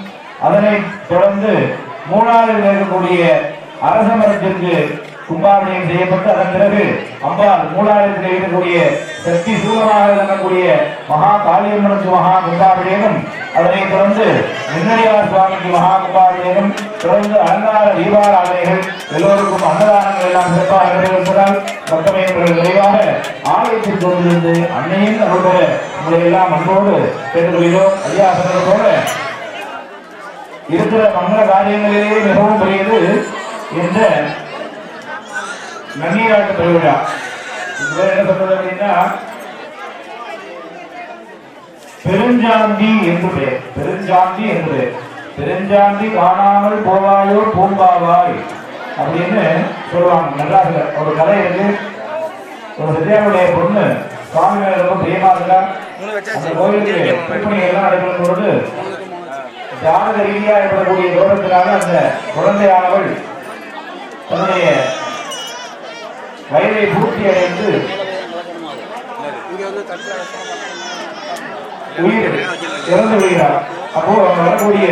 அதனை தொடர்ந்து மூணாவில் இருக்கக்கூடிய அரச மரத்திற்கு கும்பாபிஷேகம் செய்யப்பட்டு அதன் பிறகு அம்பாள் மூலாலயத்தில் இருக்கக்கூடிய சக்தி சூலமாக இருக்கக்கூடிய மகா காளியம்மனுக்கு மகா கும்பாபிஷேகம், அதனை தொடர்ந்து முன்னடியார் சுவாமிக்கு மகா கும்பாபிஷேகம், தொடர்ந்து அலங்கார தீபாராதனைகள், எல்லோருக்கும் அன்னதானங்கள் எல்லாம் சிறப்பாக நடைபெறுவதால் பக்தமையர்கள் நிறைவாக ஆலயத்தில் கொண்டிருந்து அன்னையின் அருள்பெற உங்களை எல்லாம் அன்போடு கேட்டுக்கொள்கிறோம். ஐயா சொன்னதோடு இருக்கிற மங்கள காரியங்களிலேயே மிகவும் பெரியது இந்த நன்னீராட்டு திருவிழா. இது என்ன சொல்றது அப்படின்னா பெருஞ்சாந்தி என்று பெயர். பெருஞ்சாந்தி என்று பெயர். பெருஞ்சாந்தி காணாமல் போவாயோ பூம்பாவாய் அப்படின்னு சொல்லுவாங்க. மெட்ராஸ்ல ஒரு கதை இருக்கு. ஒரு செட்டியாருடைய பொண்ணு சுவாமி மேல ரொம்ப பிரியமா இருக்கா. அந்த கோயிலுக்கு திருப்பணி எல்லாம் நடைபெறும் பொழுது ஜாதக ரீதியா ஏற்படக்கூடிய தோஷத்தினால அந்த குழந்தையானவள் தன்னுடைய வயதை பூர்த்தி அடைந்து உயிர் இறந்து விடுகிறார். அப்போ அவங்க வரக்கூடிய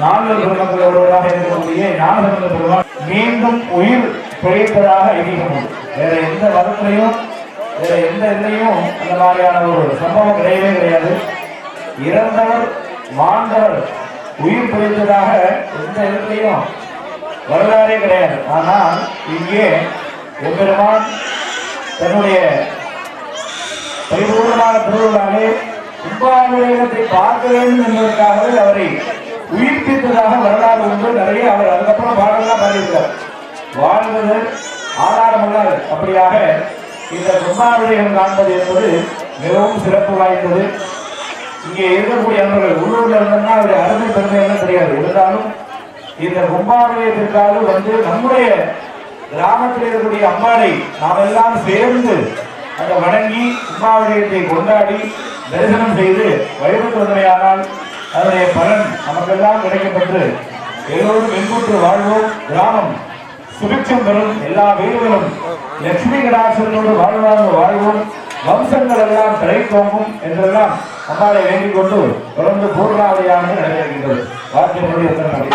நால்வர் பெருமக்கள் ஒருவராக இருக்கக்கூடிய ஞானசம்பந்த பெருமாள் மீண்டும் உயிர் பிழைப்பதாக ஐதீகம். வேற எந்த மதத்திலையும் வேற எந்த எல்லையும் அந்த மாதிரியான ஒரு சம்பவம் கிடையவே கிடையாது. இறந்தவர் மாண்டவர் உயிர் பிழைத்ததாக எந்த இடத்திலையும் வரலாறே கிடையாது. ஆனால் இங்கே எம்பெருமான் தன்னுடைய பரிபூர்ணமான திருவிழாவே கும்பாபிஷேகத்தை பார்க்க வேண்டும் என்பதற்காகவே அவரை உயிர்ப்பித்ததாக வரலாறு உண்டு. நிறைய அவர் அதுக்கப்புறம் பாடலாம் பாடியிருக்கார். வாழ்ந்தது ஆதாரம் அல்லாது. அப்படியாக இந்த கும்பாபிஷேகம் காண்பது என்பது மிகவும் சிறப்பு வாய்ந்தது. இங்கே இருக்கக்கூடிய நண்பர்கள் உள்ளூர்ல இருந்தோம்னா அவருடைய அருமை பெருமை எல்லாம் தெரியாது. இருந்தாலும் இந்த கும்பாபிஷேகத்திற்காக வந்து நம்முடைய கிராமத்தில் இருக்கக்கூடிய அம்பாளை நாம் எல்லாம் சேர்ந்து அதை வணங்கி கும்பாபிஷேகத்தை கொண்டாடி தரிசனம் செய்து வழிபட்டு வந்தமையானால் அதனுடைய பலன் நமக்கெல்லாம் கிடைக்கப்பட்டு எல்லோரும் வெண்புற்று வாழ்வோம். கிராமம் சுபிட்சம் பெறும். எல்லா வீடுகளும் லட்சுமி கடாட்சங்களோடு வாழ்வோம். வம்சங்கள் எல்லாம் தழைத்தோங்கும் என்றெல்லாம் அம்மாவை வேண்டிக் கொண்டு தொடர்ந்து பூர்ணாவதியானது நடைபெறுகின்றது. வார்த்தைகளுடைய உத்தரவு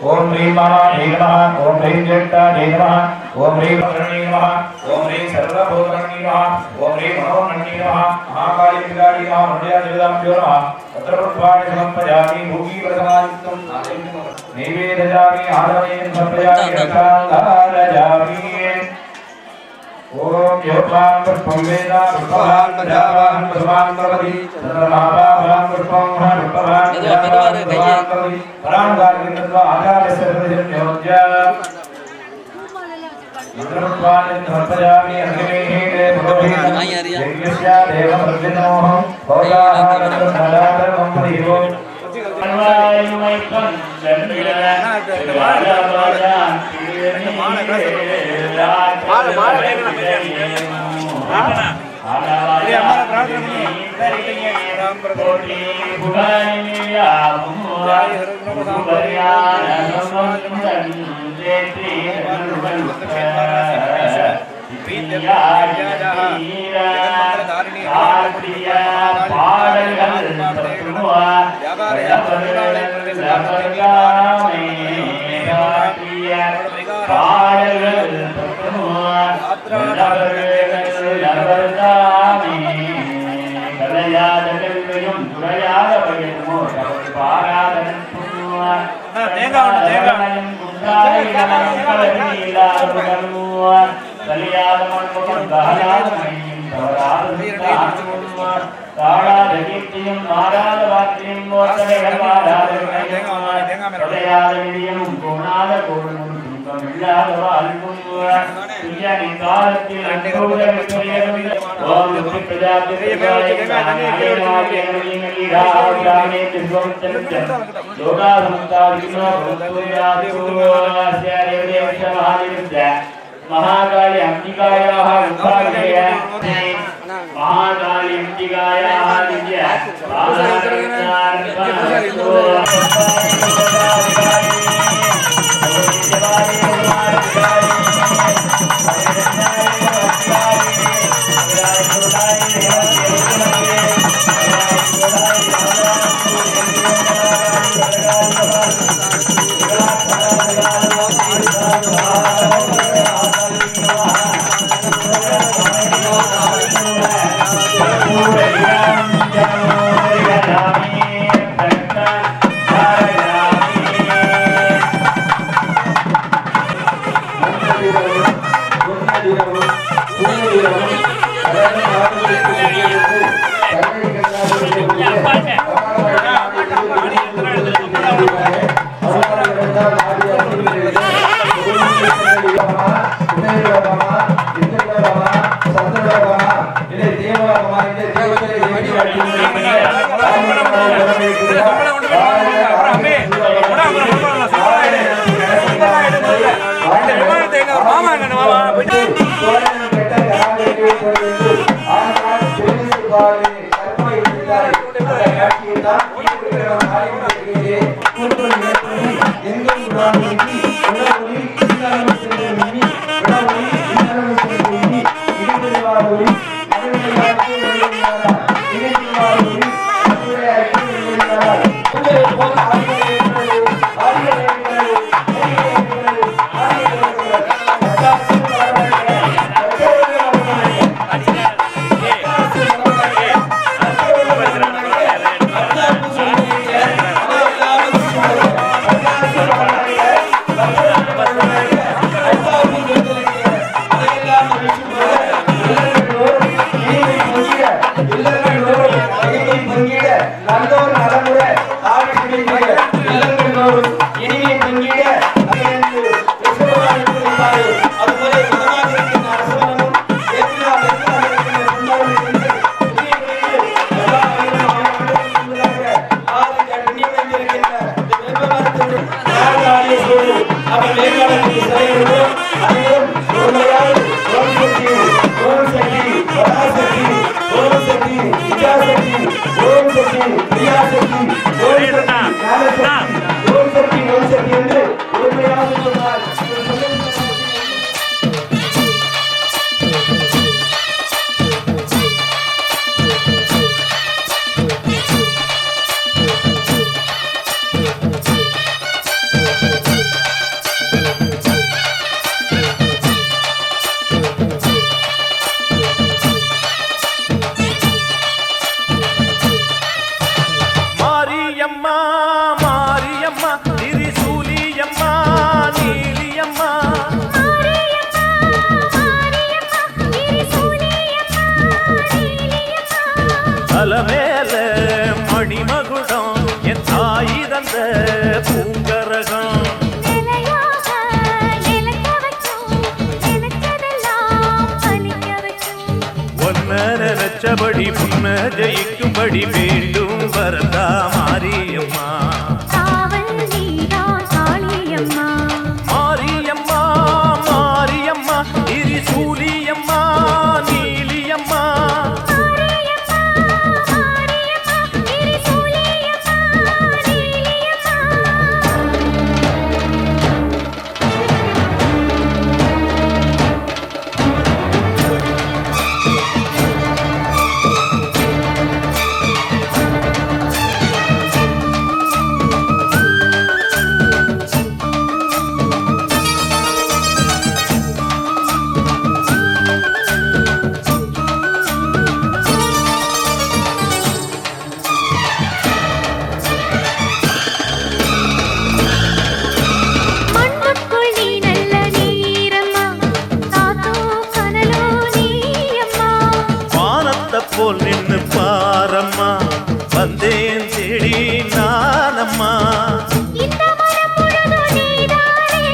ओम ह्रीं महादेवी नमः ओम ह्रीं ज्येष्ठायै नमः ओम ह्रीं भद्रण्यै नमः ओम ह्रीं सर्वभूतकर्ण्यै नमः ओम ह्रीं मनोन्मन्यै नमः महाकाली विराडी नमः मण्डयादिवेदाभ्यो नमः तत्रपुष्पाणि समर्पयामि भूगीप्रसमायुक्तं नैवेद्यजामि आदवयं समर्पयामि रसान्धारयामि ओम योपां पुष्पं वेदा पुष्पवान् प्रजावान् पुष्पान् भवति तत्रमापां पुष्पं पुष्पवान् प्रजावान् पुष्पान् भवति पराङ्गार्गिन्द्वा आचार्यस्य प्रतिजन्योज्य मन्त्रपुष्पाणि समर्पयामि अग्निमेः पुरोहितं यज्ञस्य देवप्रतिनोः पौराहारं परिहो महाकाली अंबिकायाः महाकाली अंबिकायाः நினைச்சபடி முன்ன ஜெயிக்கும்படி வேண்டும் வரதா மாரியம்மா. காவல் நீதான் காளியம்மா. மாரியம்மா மாரியம்மா திரிசூலியம்மா நீலியம்மா. மாரியம்மா, மாரியம்மா, திரிசூலியம்மா, நீலியம்மா. மண்ணுக்குள் நீ நல்ல நீரம்மா, காத்தோ கனலோ நீயம்மா. வானத்தை போல் நின்னு பாரம்மா வந்தேன் தேடி நானம்மா. இந்த மனம் முழுதும் நீதானே,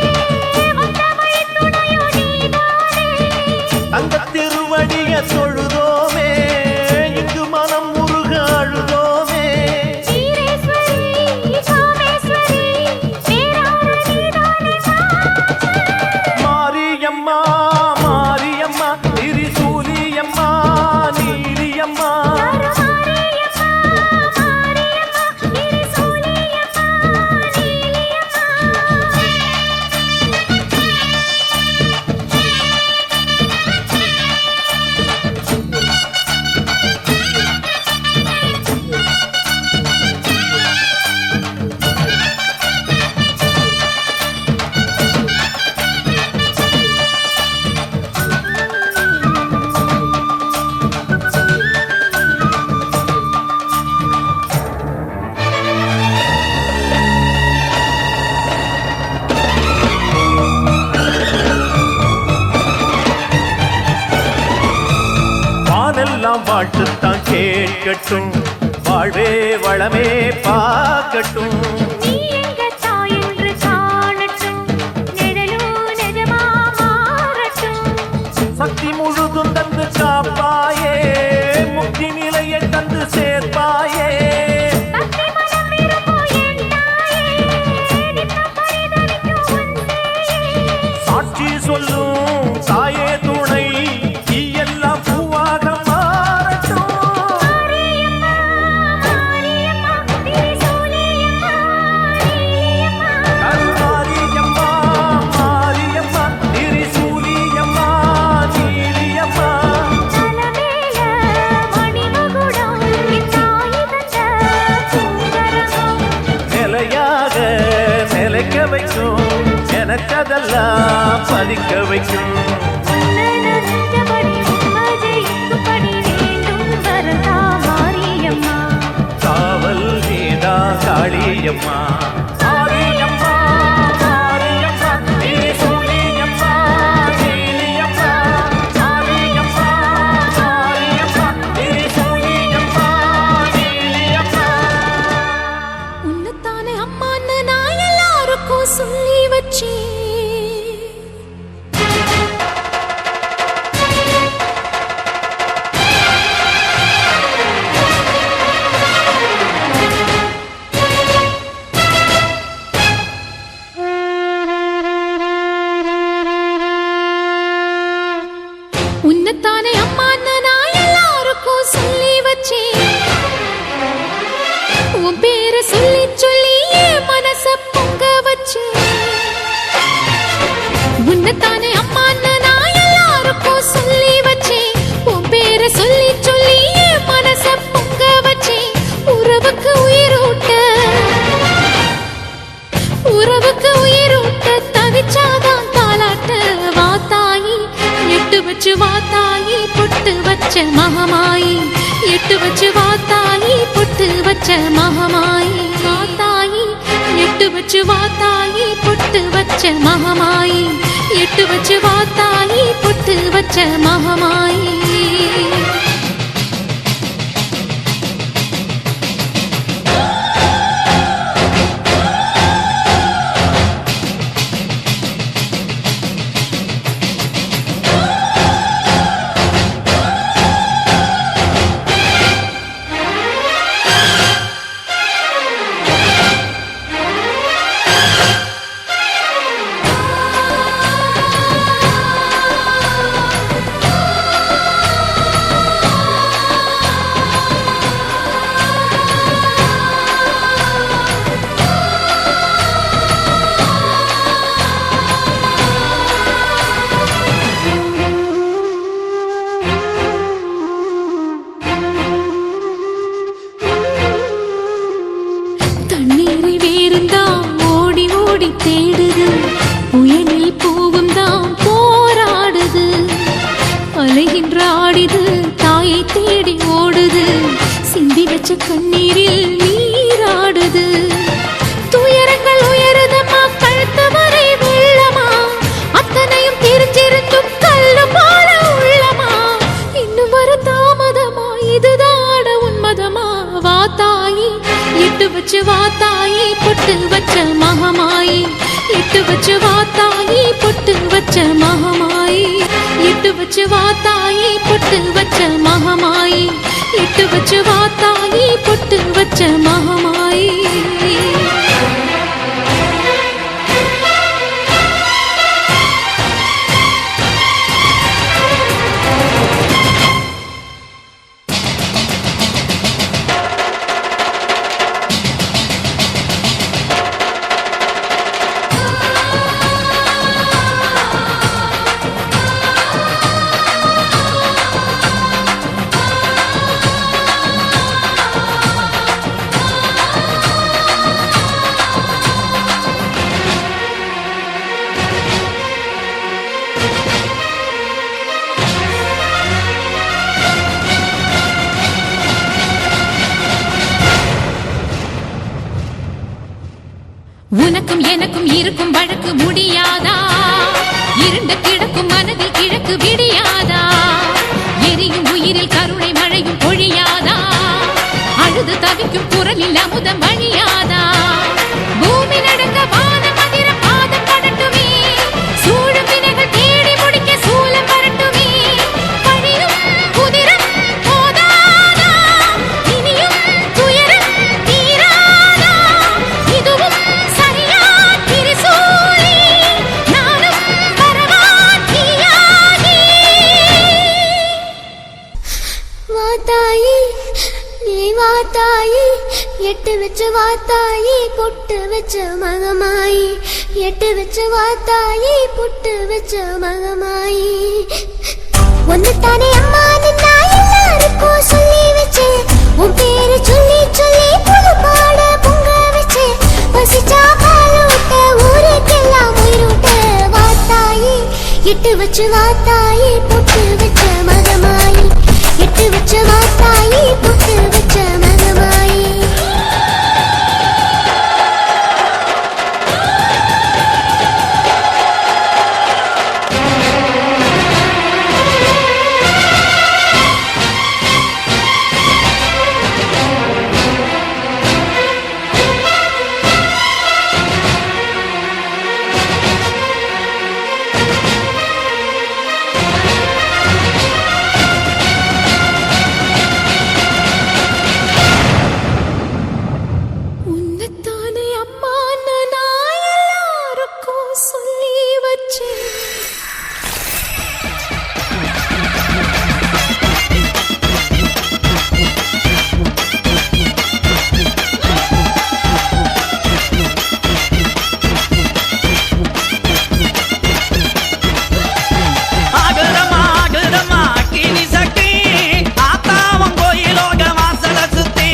வந்த வழி துணையோ நீதானே. தங்க திருவடிய தொழுதோமே இங்கு மனம் முருக அழுதோமே. ஈரேஸ்வரி, காமேஸ்வரி, பேரான நீதானே மாரியம்மா மாரியம்மா திரிசூலியம்மா நீலியம்மா. மாரியம்மா, மாரியம்மா, திரிசூலியம்மா, நீலியம்மா. வானெல்லாம் வாழ்த்துத்தான் கேட்கட்டும் வாழ்வே வளமே பார்க்கட்டும். நீ எங்க தாய் என்று காணட்டும், நிழலோ நிஜமா மாறட்டும். சக்தி முழுதும் தந்து காப்பாயே முக்தி நிலையை தந்து சேர்ப்பாயே. பக்தி மனம் விரும்போ என் தாயே, நித்தம் பரிதவிக்கும் உன் சேயே. சாட்சி சொல்லும் தாயே துணை நீ எல்லாம் பூவாக மாறட்டும். மாரியம்மா, மாரியம்மா, திரிசூலியம்மா, நீலியம்மா. மாரியம்மா மாரியம்மா திரிசூலியம்மா நீலியம்மா. தலமேல மணிமகுடம், என் தாய் தந்த பூங்கரகம். நிலையாக நிலைக்க வைக்கும் எனக்கதெல்லாம் பதிக்க வைக்கும். உன்னை நினைச்சபடி உண்மை ஜெயிக்கும்படி வேண்டும் வரதா மாரியம்மா. காவல் நீதா காளியம்மா. மாரியம்மா மாரியம்மா திரிசூலியம்மா நீலியம்மா. மாரியம்மா மாரியம்மா திரிசூலியம்மா நீலியம்மா. உன்னைத்தானே அம்மான்னு நான் எல்லாருக்கும் சொல்லி வச்சேன். உன்னைத்தானே அம்மான்னு நான் எல்லாருக்கும் சொல்லி வச்சேன். உன் பேரை சொல்லி சொல்லி என் மனச பொங்க வச்சேன். உன்னைத்தானே அம்மான்னு நான் எல்லாருக்கும் சொல்லி வச்சேன். உன் பேரை சொல்லி சொல்லி என் மனச பொங்க வச்சேன். உறவுக்கு உயிரூட்ட, உறவுக்கு உயிரூட்ட தவிச்சாதான் தாலாட்ட. வாத்தாயி எட்டு வச்சு வாத்தாயி பொட்டு வச்ச மகமாயி. எட்டு வச்சு வாத்தாயி பொட்டு வச்ச மகமாயி. வாத்தாயி எட்டு வச்சு வாத்தாயி பொட்டு வச்ச மகமாயி. எட்டு வச்சு வாத்தாயி பொட்டு வச்ச மகமாயி. தேடுது, புயலில் பூவும் தான் போராடுது. அலைகின்ற ஆடிது, தாயை தேடி ஓடுது, சிந்தி வச்ச கண்ணீரில் நீராடுது. துயரங்கள் உயருதம்மா, கழுத்து வரை வெள்ளமா, அத்தனையும் தெரிஞ்சிருந்தும் கல்லு போல உள்ளமா. இன்னும் வர தாமதமா, இதுதான உன்மதமா? வா தாயி, எட்டு வச்சு வா தாயி, பொட்டு வச்ச மகமாயி. எட்டு வச்சு வா தாயி, பொட்டு வச்ச மகமாயி. எட்டு வச்சு வா தாயி, பொட்டு வச்ச மகமாயி. எட்டு வச்சு வா தாயி, பொட்டு வச்ச மகமாயி. உனக்கும் எனக்கும் இருக்கும் வழக்கு முடியாதா? இருண்ட கிடக்கும் மனதில் கிழக்கு விடியாதா? எரியும் உயிரில் கருணை மழையும் பொழியாதா? அழுது தவிக்கும் குரலில் அமுதம் வழியாதா? பூமி நடுங்க வானம் அதிர பாதம் படட்டுமே, சூழும் வினைகள் தேடி முடிக்க சூலம் வரட்டுமே. பழியும் குதிரம் போதாதா, இனியும் துயரம் தீராதா? இதுவும் சரியா திரிசூலி, நானும் வரவா தீயாகி. வா தாயி, நீ வா தாயி, எட்டு வச்சு வா தாயி, பொட்டு வச்ச மகமாயி. எட்டு வச்சு வா தாயி, பொட்டு வச்ச மகமாயி. ஒன்னு தானே அம்மா நின்னா எல்லாருக்கும் சொல்லி வச்சு, உன் பேரு சொல்லி சொல்லி புது பாட பொங்க வச்சு, பசிச்சா பாலூட்ட ஊருக்கெல்லாம் உயிரூட்ட. வா தாயி, எட்டு வச்சு வா தாயி, பொட்டு வச்ச மகமாயி. எட்டு வச்சு வா தாயி, பொட்டு வச்ச மகமாயி. உன்னத்தானே அம்மா நான் எல்லாருக்கும் சொல்லி வச்சேன். ஆகுதம்மா ஆகுதம்மா அக்கினி சக்தி, ஆத்தாவன் கோயிலோக வாசல சுத்தி.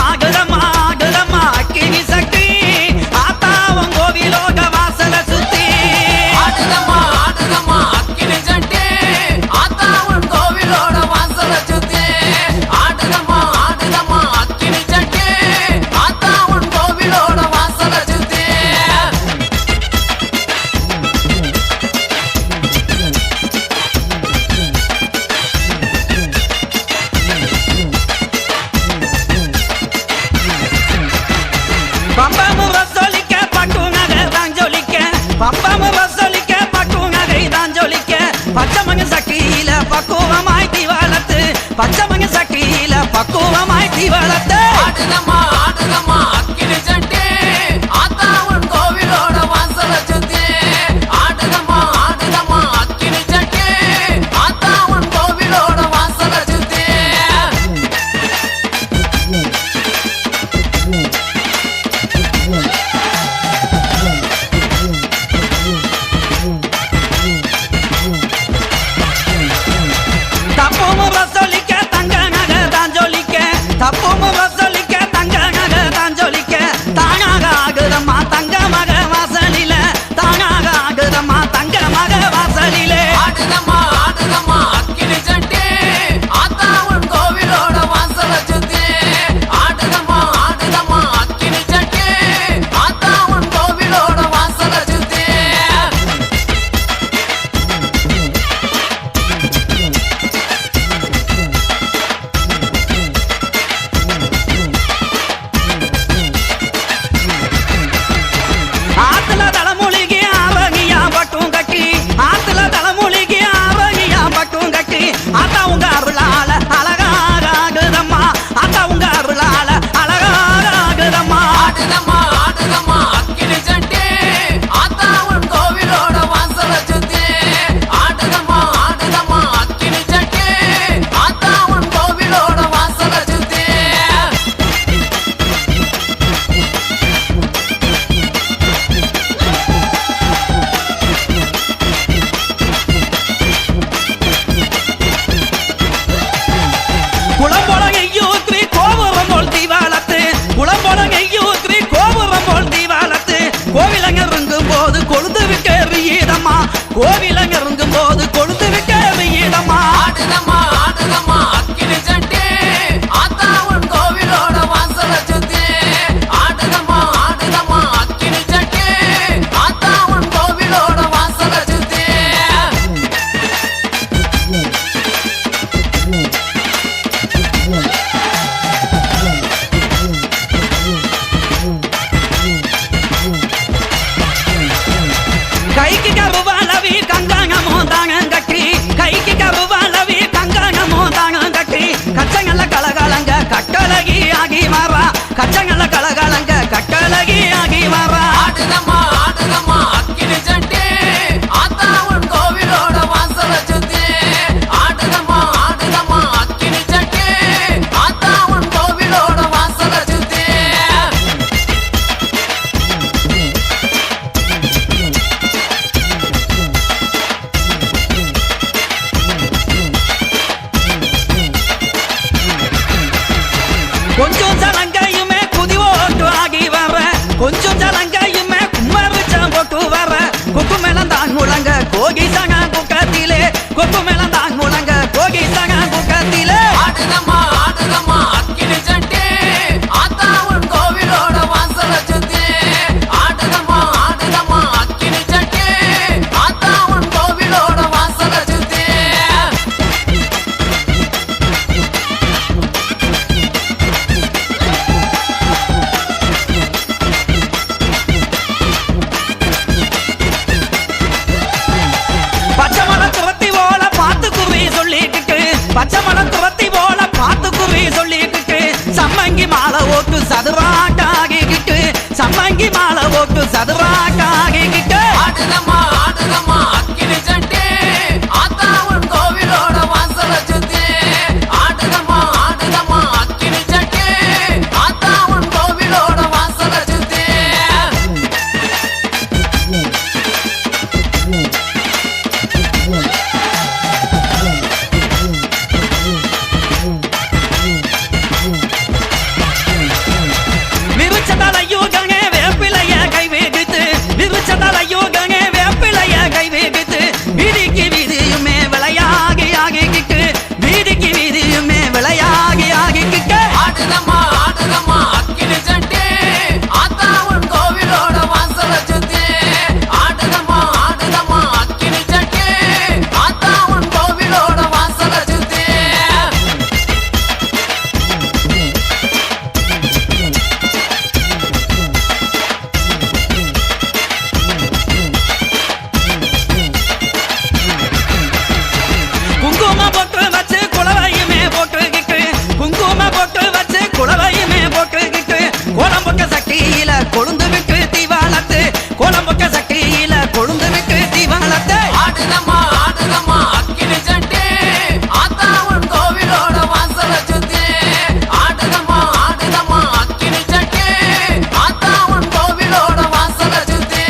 ஆகுதம்மா ஆகுதம்மா அக்கினி சக்தி, ஆத்தாவன் கோவிலோக வாசல சுத்தி. ஆடுதம்மா ஆடுதம்மா அக்கினி சட்டி, ஆத்தாவன் கோவிலோட வாசல சுத்தி. ஆடுதம்மா ஆடுதம்மா அக்கினி சட்டி, ஆத்தாவன் கோவிலோட வாசல சுத்தி. பம்பமு வசொலிக்க பட்டு நகை தான் ஜொலிக்க, பம்பமு வசொலிக்க பட்டு நகை தான் ஜொலிக்க. பச்சமங்க சக்தியில பக்குவமாய் தீவளத்து, பச்சமங்க சக்தியில பக்குவமாய் தீவளத்து. ஆடுதம்மா ஆடுதம்மா அக்கினி சட்டி, ஆத்தாவன் கோவிலோட வாசல சுத்தி. ஆடுதம்மா ஆடுதம்மா அக்கினி சட்டி, ஆத்தாவன் கோவிலோட வாசல சுத்தி. தப்புமு வசொலிக்க தங்க நகை தான் ஜொலிக்க, தப்புமு வசொலிக்க தங்க கொழுந்து விட்டு எறியதம்மா கோவிலங்க இறங்கும் போது கொழுந்து விட்டு எறியதம்மா ஆடுதம்மா ஆடுதம்மா அக்கினி சட்டி ஆத்தா உன் கோவிலோட வாசல சுத்தி ஆடுதம்மா ஆடுதம்மா அக்கினி சட்டி ஆத்தா உன் கோவிலோட வாசல சுத்தி கைக்கு கருவாளவி கங்காங்கமோ தாங்க கட்டி கைக்கு கருவாளவி கங்காங்கமோ தாங்க கட்டி கச்சங்கல்ல கலகாலங்க கட்டழகி ஆகி மாறா கச்சங்கல்ல கலகாலங்க கட்டழகி ஆகி மாறா ஆடுதம்மா ஆடுதம்மா அக்கினி சட்டி ஆத்தா உன் கோவிலோட வாசல சுத்தி ஆடுதம்மா ஆடுதம்மா அக்கினி சட்டி ஆத்தா உன் கோவிலோட வாசல சுத்தி கொஞ்சம் ஜலங்கையுமே குதி ஓட்டு ஆகி வர கொஞ்சம் ஜலங்கையுமே கும்மரிச்சம் போட்டு வர கொக்கு மேலந்தான் முழங்க கோகி சங்க குக்கத்திலே கொக்கு மேலந்தான் முழங்க கோகி சங்க குக்கத்திலே ஆடுதம்மா ஆடுதம்மா அக்கினி சட்டி ஆத்தா உன் கோவிலோட வாசல சுத்தி ஆடுதம்மா ஆடுதம்மா அக்கினி சட்டி ஆத்தா உன் கோவிலோட வாசல சுத்தி பச்சை மலம் துரத்தி போல பார்த்து குறி சொல்லிக்கிட்டு பச்சை மலம் துரத்தி போல பார்த்து குறி சொல்லிக்கிட்டு சம்மங்கி மாலை ஓட்டு சதுராட்டாகிக்கிட்டு சம்மங்கி மாலை ஓட்டு சதுராட்டாகிக்கிட்டு ஆடுதம்மா ஆடுதம்மா அக்கினி சட்டி ஆத்தா உன் கோவிலோட வாசல சுத்தி ஆடுதம்மா ஆடுதம்மா அக்கினி சட்டி ஆத்தா உன் கோவிலோட வாசல சுத்தி விருச்சதால யோகங்க வேப்பிலைய கை வேகித்து விருச்சதால யோகங்க வேப்பிலைய கை வேகித்து வீதிக்கு வீதியுமே விளையாகி ஆகிக்கிட்டு வீதிக்கு வீதியுமே விளையாகி ஆகிக்கிட்டு ஆடுதம்மா ஆடுதம்மா அக்கினி சட்டி ஆத்தா உன் கோவிலோட வாசல சுத்தி ஆடுதம்மா ஆடுதம்மா அக்கினி சட்டி ஆத்தா உன் கோவிலோட வாசல சுத்தி குங்கும போட்டு வச்சு குளவையுமே போட்டுக்கிட்டு குங்கும போட்டு வச்சு குளவையுமே போட்டுக்கிட்டு கோலம்பொக்க சட்டியில கொழுந்து விட்டு தீவாளத்து கோலம்பொக்க சட்டியில கொழுந்து விட்டு தீவாளத்து ஆடுதம்மா ஆடுதம்மா அக்கினி சட்டி ஆத்தா உன் கோவிலோட வாசல சுத்தி ஆடுதம்மா ஆடுதம்மா அக்கினி சட்டி ஆத்தா உன் கோவிலோட வாசல சுத்தி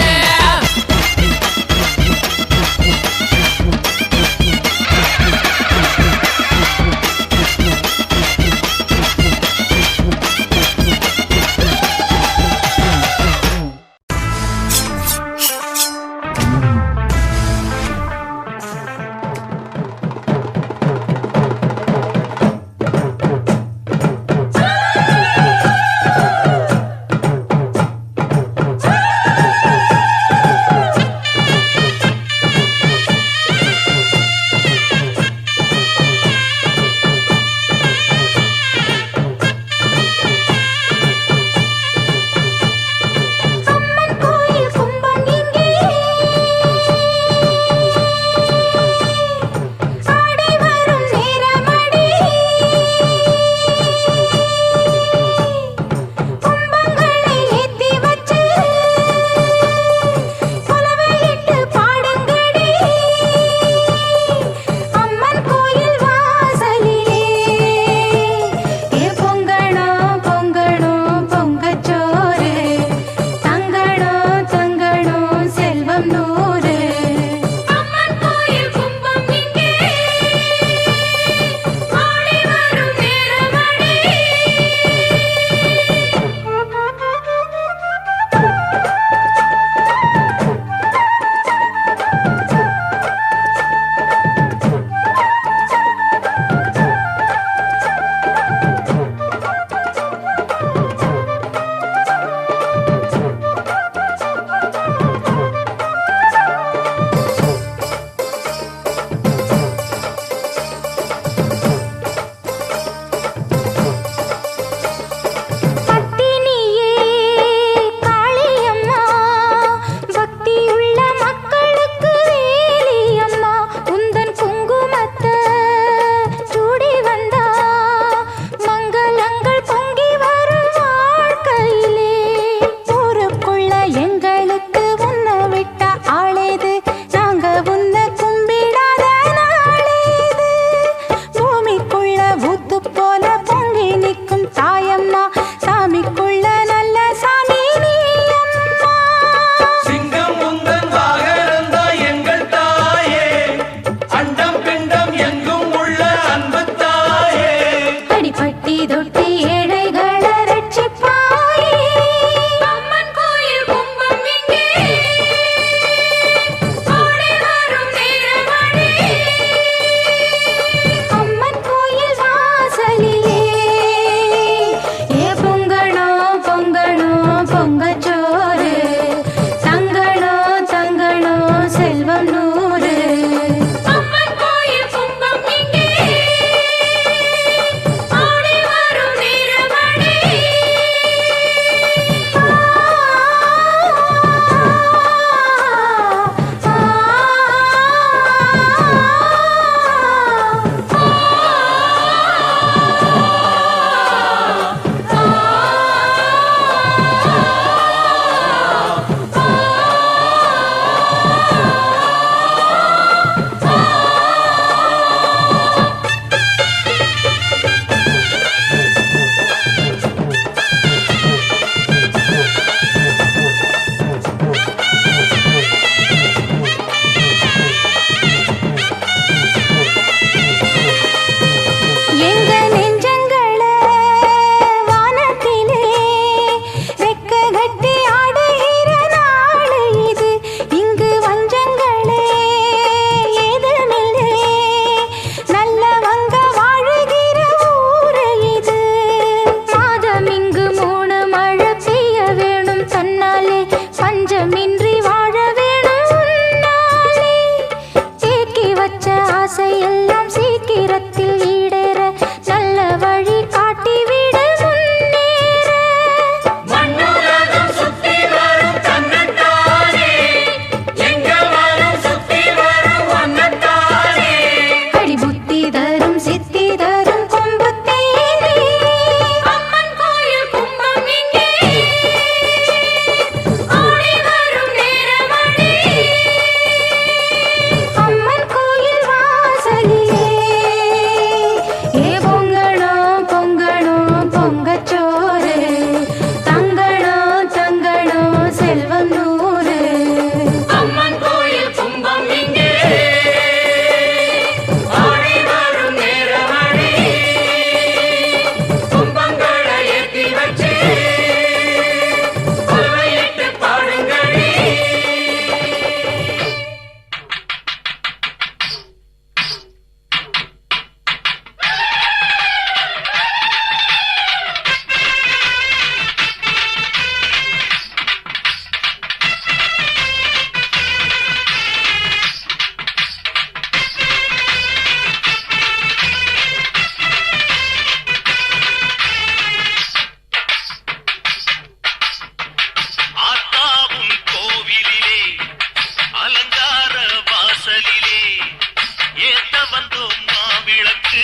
வந்தோம் மாவிளக்கு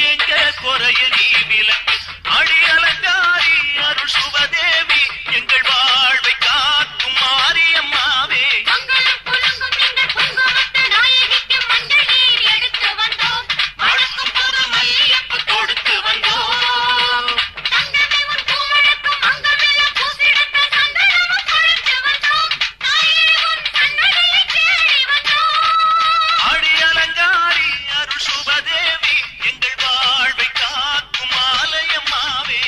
எங்க குறைய நீ விளக்கு அடி அலங்காரி அருள் சுபதேவி எங்கள் வாழ்வை காக்கும் மாரியம்மாவே அடக்கும் புது மல்லியப்பு கொடுத்து வந்தோம் அடி அலங்காரி அருள் சுபதேவி எங்கள் வாழ்வை காக்கும் ஆலயம்மாவே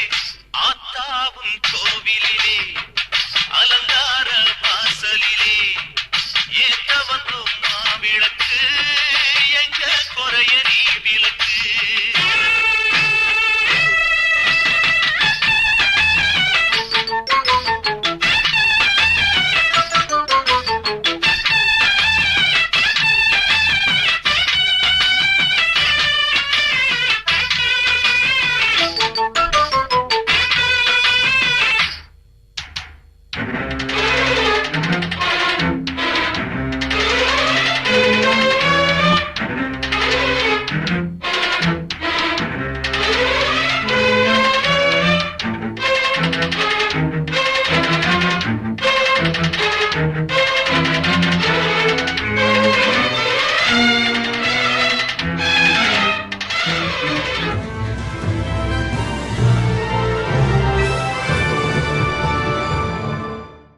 ஆத்தாவும் கோவிலிலே அலங்கார வாசலிலே ஏத்த வந்தோம் மாவிளக்கு